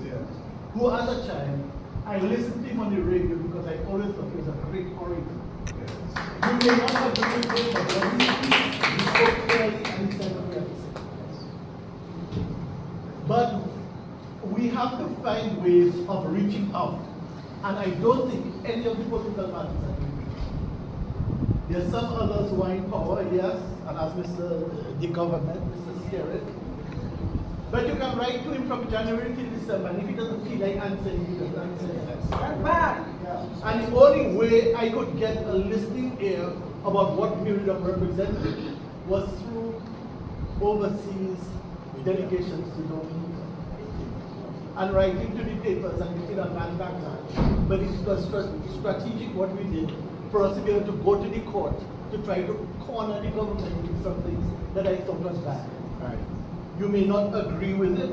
[SPEAKER 14] who as a child, I listened to him on the radio because I always thought he was a great orator. You may not have the great way, but when he spoke clearly and he said what he had to say. But we have to find ways of reaching out. And I don't think any of the political parties are doing it. There are some others who are in power, yes, and as the government, Mr. Skerritt. But you can write to him from January to December, and if he doesn't feel like answering, he doesn't answer. That's bad. And the only way I could get a listening ear about what Miriam represented was through overseas delegations to Dominica. And writing to the papers and getting a man backlash. But it was strategic what we did for us to be able to go to the court to try to corner the government with some things that I thought was bad. Right. You may not agree with it,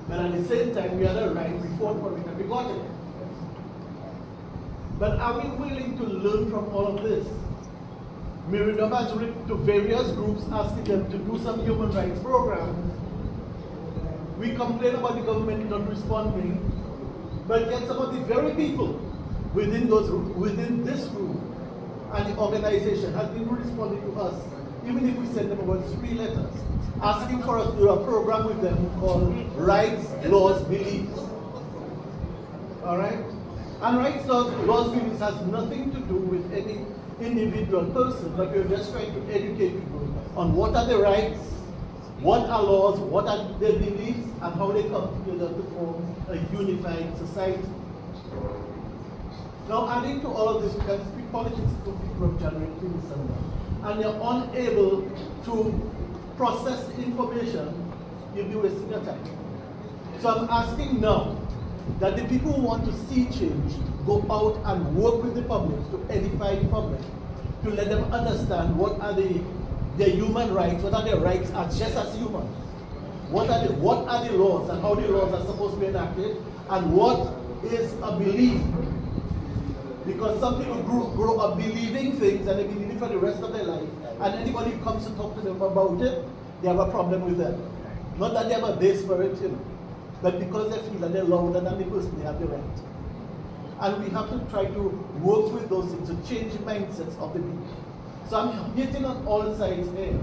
[SPEAKER 14] but at the same time, we had a right, we fought for it, and we got it. But are we willing to learn from all of this? Miriam has written to various groups asking them to do some human rights programs. We complain about the government not responding, but yet some of the very people within this group and the organization have been responding to us, even if we send them about 3 letters, asking for us to do a program with them called Rights, Laws, Beliefs. All right? And rights, laws, beliefs has nothing to do with any individual person, but we're just trying to educate people on what are the rights, what are laws, what are their beliefs, and how they come together to form a unified society. Now, adding to all of this, we can speak politics to people of January to December, and they're unable to process information, you'll be wasting your time. So I'm asking now that the people who want to see change go out and work with the public to edify the public, to let them understand what are their human rights, what are their rights as just as humans, what are the laws and how the laws are supposed to be enacted, and what is a belief. Because some people grow up believing things and they believe it for the rest of their life, and anybody who comes to talk to them about it, they have a problem with them. Not that they have a base for it, but because they feel that they're louder than the person, they have the right. And we have to try to work with those things to change the mindsets of the people. So I'm hitting on all sides here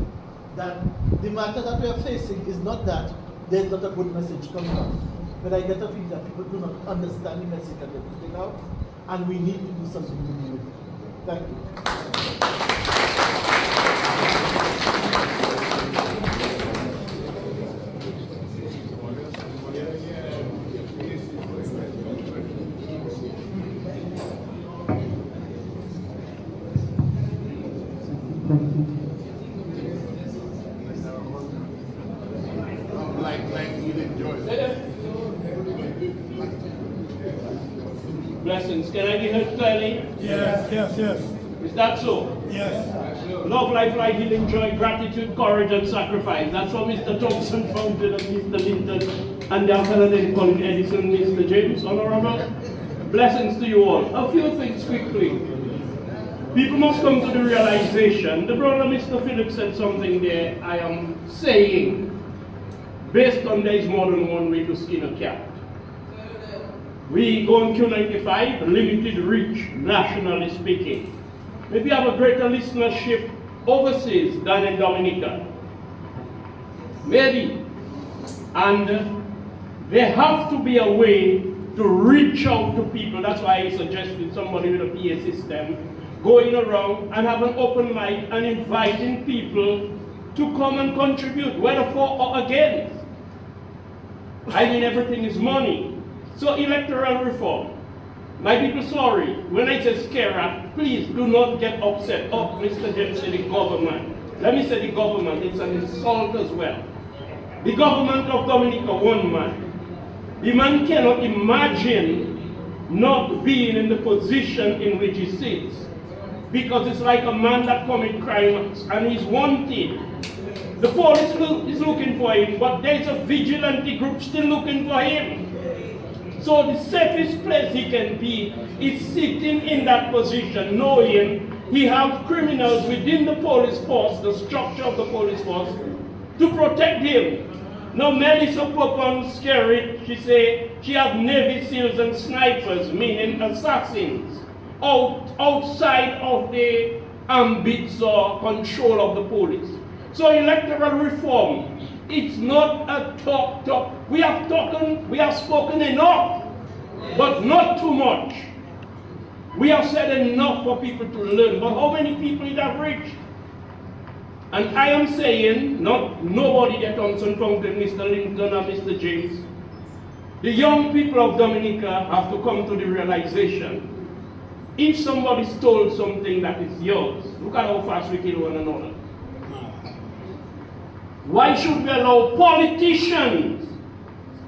[SPEAKER 14] that the matter that we are facing is not that there's not a good message coming out, but I get a feeling that people do not understand the message that they're putting out, and we need to do something to deal with it. Thank you.
[SPEAKER 8] Thank you.
[SPEAKER 15] Blessings. Can I be heard clearly?
[SPEAKER 2] Yes, yes, yes.
[SPEAKER 15] Is that so?
[SPEAKER 2] Yes.
[SPEAKER 15] Love, life, light, healing, joy, gratitude, courage, and sacrifice. That's what Mr. Thompson Fountain and Mr. Linton and their fellow Colin Edison, Mr. James, Honorable. Blessings to you all. A few things quickly. People must come to the realization. The brother Mr. Phillips said something there. I am saying, based on there is more than one way to skin a cat. We go on Q95, limited reach, nationally speaking. Maybe have a greater listenership overseas than in Dominica. Maybe. And there have to be a way to reach out to people. That's why I suggested somebody with a PA system going around and have an open mic and inviting people to come and contribute, whether for or against. I mean, everything is money. So electoral reform. My people, sorry, when I say scare act, please do not get upset. Oh, Mr. James said the government. Let me say the government, it's an insult as well. The government of Dominica, one man. The man cannot imagine not being in the position in which he sits. Because it's like a man that commits crimes and he's wanted. The police is looking for him, but there's a vigilante group still looking for him. So the safest place he can be is sitting in that position, knowing he has criminals within the police force, the structure of the police force, to protect him. Now Melissa Popon scary, she say she has Navy SEALs and snipers, meaning assassins, outside of the ambits or control of the police. So electoral reform, it's not a talk. We have spoken enough, but not too much. We have said enough for people to learn, but how many people it have reached? And I am saying, not nobody that Thompson Fountain, Mr. Lincoln or Mr. James. The young people of Dominica have to come to the realization, if somebody stole something that is yours, look at how fast we kill one another. Why should we allow politicians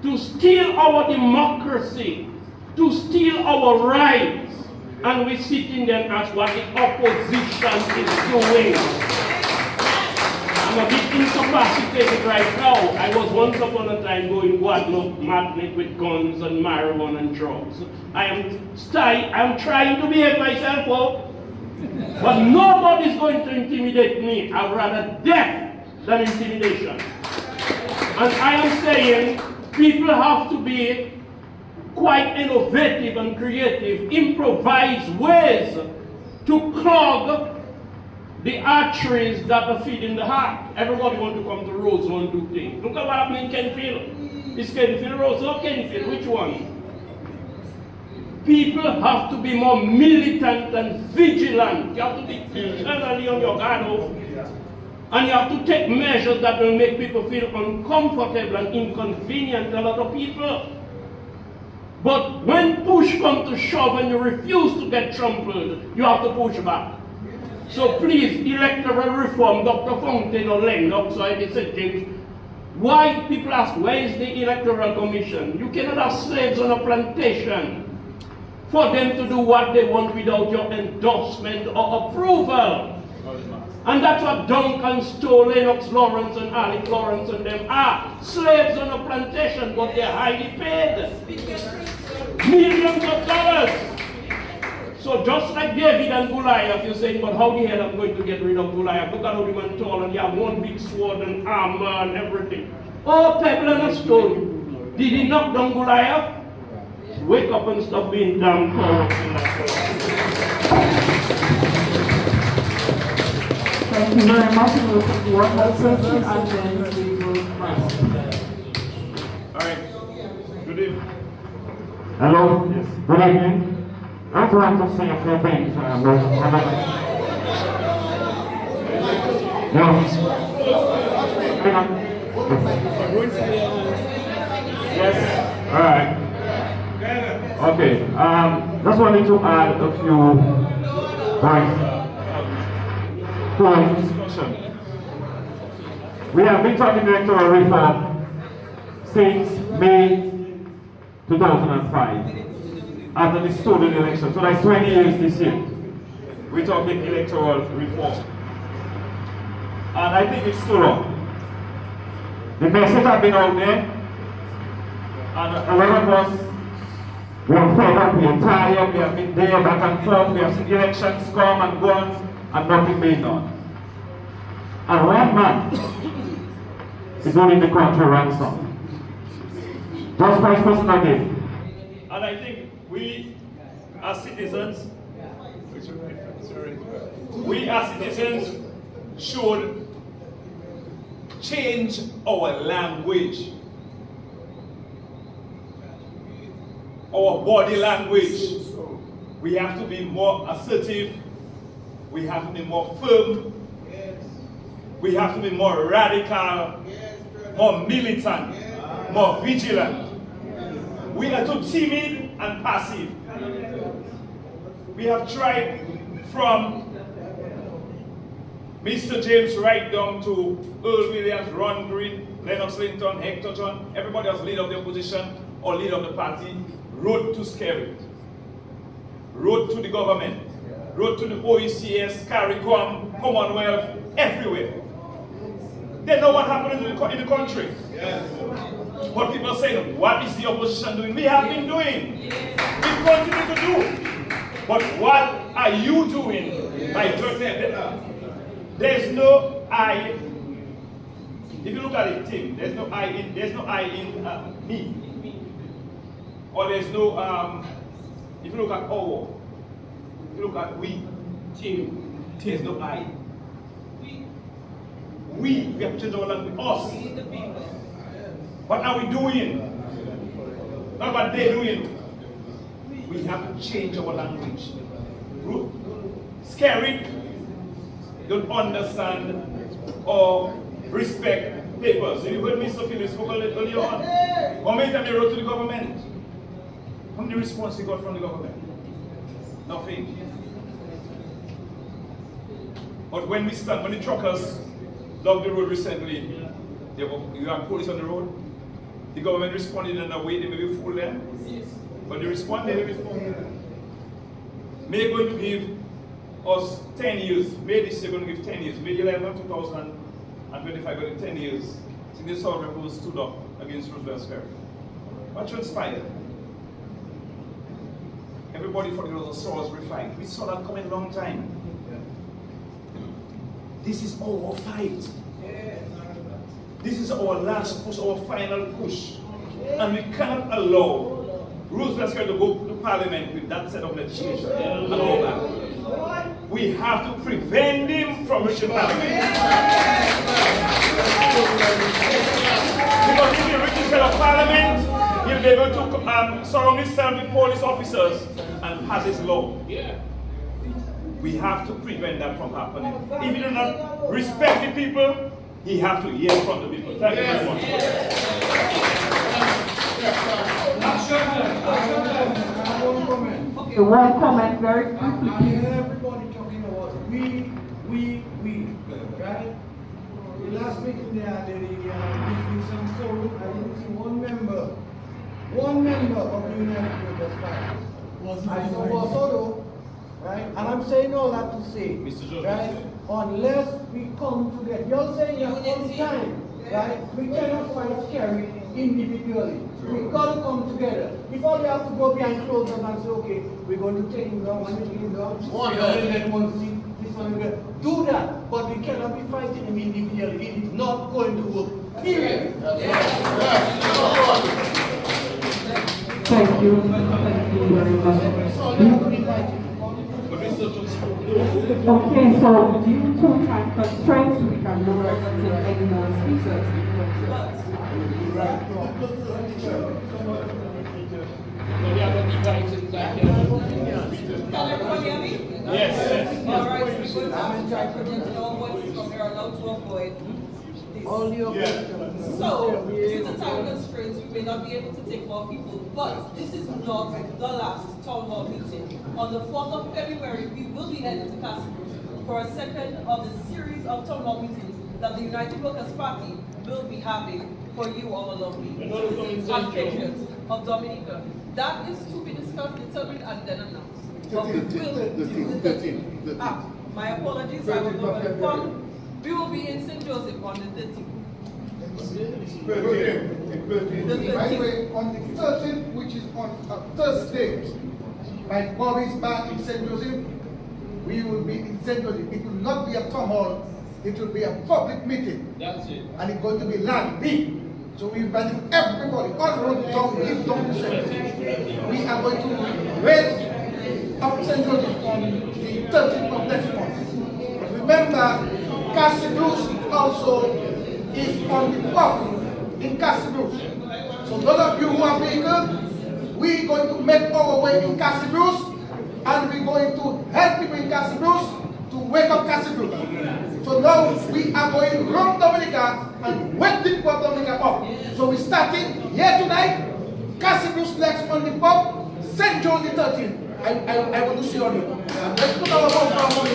[SPEAKER 15] to steal our democracy, to steal our rights, and we sit in there and ask what the opposition is doing? I'm a bit incapacitated right now. I was once upon a time going Guadeloupe magnet with guns and marijuana and drugs. I'm trying to behave myself up, but nobody's going to intimidate me. I'd rather death than intimidation. And I am saying people have to be quite innovative and creative, improvise ways to clog the arteries that are feeding the heart. Everybody wants to come to Roseville and do things. Look at what happened in Kenfield. Is Kenfield Roseville or Kenfield? Which one? People have to be more militant and vigilant. You have to be eternally on your guard. And you have to take measures that will make people feel uncomfortable and inconvenient to a lot of people. But when push comes to shove and you refuse to get trampled, you have to push back. So please, electoral reform, Dr. Fountain or Lennox, so I said, James, why people ask, where is the Electoral Commission? You cannot have slaves on a plantation for them to do what they want without your endorsement or approval. And that's what Duncan Stowe, Lennox Lawrence and Alec Lawrence and them are. Slaves on a plantation, but they're highly paid. Millions of dollars. So just like David and Goliath, you're saying, but how the hell am I going to get rid of Goliath? Look at how the man tall and you have one big sword and armor and everything. Oh, pebble and a stone. Did he knock down Goliath? Wake up and stop being damn poor.
[SPEAKER 16] Thank you very much. We will take one more question and then we will pass.
[SPEAKER 10] All right. Good evening. Hello. Yes. Good evening. I'd like to say a few things. Yes. All right. Okay. Just wanted to add a few points.
[SPEAKER 9] for discussion. We have been talking electoral reform since May 2005 after the stolen election. So that's 20 years this year. We're talking electoral reform. And I think it's too long. The message has been out there, and a lot of us, we are fed up, we are tired, we have been there back and forth, we have seen elections come and gone, and nothing being done. And one man is holding the country ransom. Just vice person again.
[SPEAKER 17] And I think we as citizens, should change our language, our body language. We have to be more assertive, we have to be more firm, we have to be more radical, more militant, more vigilant. We are too timid and passive. We have tried from Mr. James right down to Earl Williams, Ron Green, Lennox Linton, Hector John, everybody has lead of the opposition or lead of the party, wrote to Scary, wrote to the government, wrote to the OECS, CARICOM, Commonwealth, everywhere. They know what happened in the country. Yes. What people are saying, what is the opposition doing? We have been doing. We continue to do. But what are you doing? By there's no I. If you look at it, Tim, there's no I in me. Or there's no if you look at our, if you look at we, team, there's no I. We have to change our language. Us. What are we doing? Not what they're doing. We have to change our language. Scary, don't understand or respect papers. You heard Mr. Phillips spoke earlier on. How many times they wrote to the government? How many response he got from the government? Nothing. But when we stand, when the truckers blocked the road recently, you have police on the road. The government responded in a way they maybe fool them. Yes. But they responded. May going to give us 10 years. May this year going to give 10 years. May 11, 2025 going to give 10 years. Since the South Rebels stood up against Roosevelt Square. What transpired? Everybody thought it was a source refined. We saw that coming a long time. This is our fight. This is our last push, our final push. And we cannot allow Roosevelt Square to go to Parliament with that set of legislation and all that. We have to prevent him from reaching Parliament. Because if he reaches the Parliament, he'll be able to surround himself with police officers and pass his law. We have to prevent that from happening. If he does not respect the people, he has to hear from the people. Thank you very much.
[SPEAKER 16] Okay, one comment very quickly.
[SPEAKER 18] I hear everybody talking about we, right? The last meeting they had, there was some forum, I didn't see one member of the United Workers' Party. I saw Wasodo, right? And I'm saying all that to say, right? Unless we come together, you're saying that all the time, right? We cannot fight Kerry individually. We've got to come together. If all we have to go behind closed doors and say, okay, we're going to take him down, and take him down, let one seat, this one, do that. But we cannot be fighting him individually. It is not going to work. Period.
[SPEAKER 16] Thank you. Thank you very much. Okay, so due to time constraints, we can no longer take any more speakers.
[SPEAKER 1] Yes. All right, we're going to have to try to present our voices because we are allowed to avoid this. So, due to time constraints, we may not be able to take more people, but this is not the last town hall meeting. On the 4th of February, we will be heading to Castle for a second of the series of Townhall meetings that the United Workers' Party will be having for you, our lovely citizens and patriots of Dominica. That is to be discussed, determined, and then announced. But we will my apologies, I will not inform. We will be in St. Joseph on the 13th.
[SPEAKER 8] By the way, on the 13th, which is on a Thursday, like Bobby's back in St. Joseph, we will be in St. Joseph. It will not be a town hall, it will be a public meeting.
[SPEAKER 15] That's it.
[SPEAKER 8] And it's going to be land big. So we invite everybody all around the town, live down to St. Joseph. We are going to raise up St. Joseph on the 13th of next month. Remember, Cassie Bruce also is on the 4th in Cassie Bruce. So those of you who are vehicles, we're going to make our way in Cassie Bruce, and we're going to help people in Cassie Bruce to wake up Cassie Bruce. So now we are going around Dominica and wake the people of Dominica up. So we're starting here tonight, Cassie Bruce next on the 4th, St. John the 13th. I want to see on it. Let's put our vote for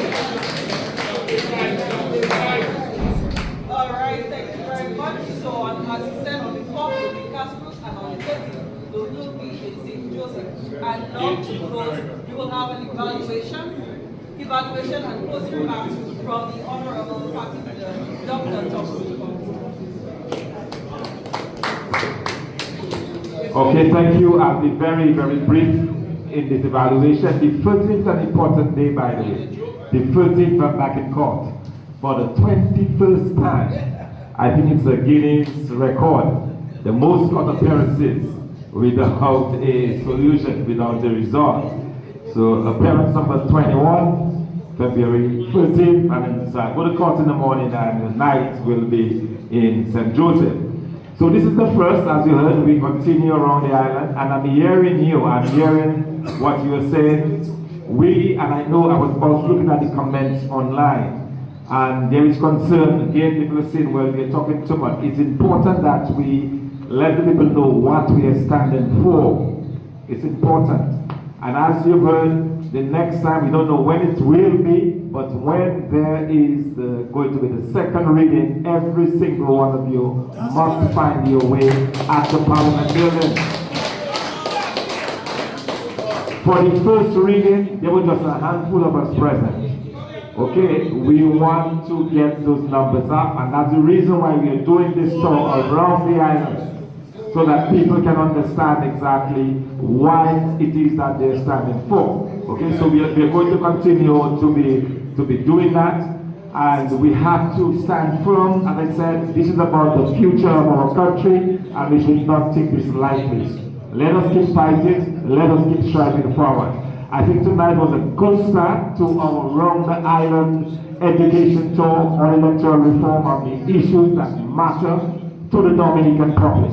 [SPEAKER 1] All right, thank you very much. So, as you said, on the 4th will be Casper's, and on the 13th we will be in St. Joseph. And now to close, we will have an evaluation and closing remarks from the Honorable Party Leader, Dr. Thomas.
[SPEAKER 7] Okay, thank you. I'll be very, very brief in this evaluation. The 13th is an important day, by the way. The 13th, I'm back in court for the 21st time. I think it's a Guinness record. The most court appearances without a solution, without a result. So appearance number 21, February 13th, and then go to court in the morning, and the night will be in St. Joseph. So this is the first, as you heard, we continue around the island, and I'm hearing what you are saying. And I know I was also looking at the comments online, and there is concern, again, people are saying, well, we're talking too much. It's important that we let the people know what we are standing for. It's important. And as you've heard, the next time, we don't know when it will be, but when there is going to be the second reading, every single one of you must find your way at the Parliament building. For the first reading, there were just a handful of us present. Okay, we want to get those numbers up, and that's the reason why we are doing this tour around the island, so that people can understand exactly what it is that they're standing for. Okay, so we are going to continue to be doing that, and we have to stand firm. As I said, this is about the future of our country, and we should not take this lightly. Let us keep fighting, let us keep striving forward. I think tonight was a good start to our Round the Island education tour on electoral reform on the issues that matter to the Dominican public.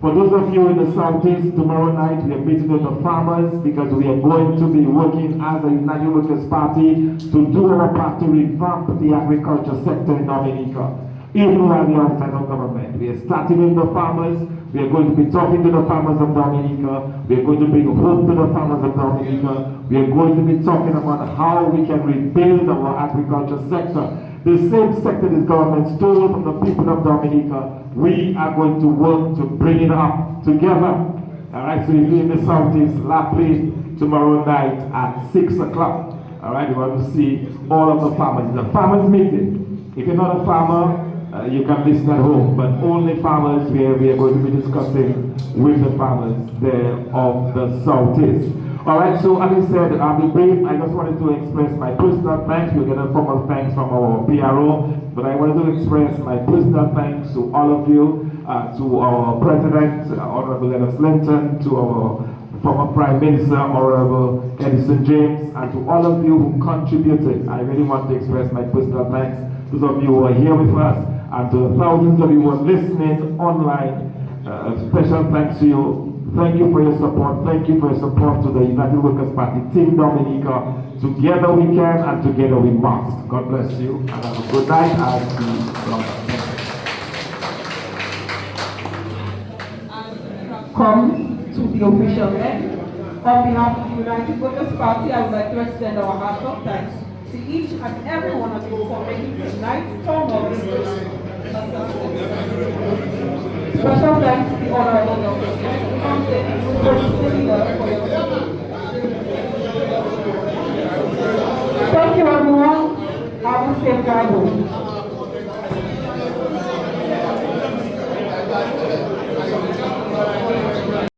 [SPEAKER 7] For those of you in the Southeast, tomorrow night we are meeting with the farmers, because we are going to be working as a United Workers' Party to do our part to revamp the agriculture sector in Dominica. Even while we are outside of government, we are starting with the farmers. We are going to be talking to the farmers of Dominica. We are going to bring hope to the farmers of Dominica. We are going to be talking about how we can rebuild our agriculture sector. The same sector this government stole from the people of Dominica, we are going to work to bring it up together. Alright, so if you're in the Southeast, Lapli, tomorrow night at 6 o'clock. Alright, we want to see all of the farmers. It's a farmers meeting. If you're not a farmer, you can listen at home, but only farmers where we are going to be discussing with the farmers there of the Southeast. Alright, so as I said, I'll be brief. I just wanted to express my personal thanks. We'll get a formal thanks from our PRO, but I wanted to express my personal thanks to all of you, to our President, Honorable Lennox Linton, to our former Prime Minister, Honorable Edison James, and to all of you who contributed. I really want to express my personal thanks. Those of you who are here with us, and to the thousands of you who are listening online, special thanks to you. Thank you for your support. Thank you for your support to the United Workers' Party, Team Dominica. Together we can, and together we must. God bless you, and have a good night. I'll see you.
[SPEAKER 16] Come to the official end. On behalf of the United Workers' Party, I would like to extend our heartfelt thanks to each and every one of you for making tonight's Townhall a success. Special thanks to the Honorable Dr. Thompson, for Thank you everyone. Have a safe drive home.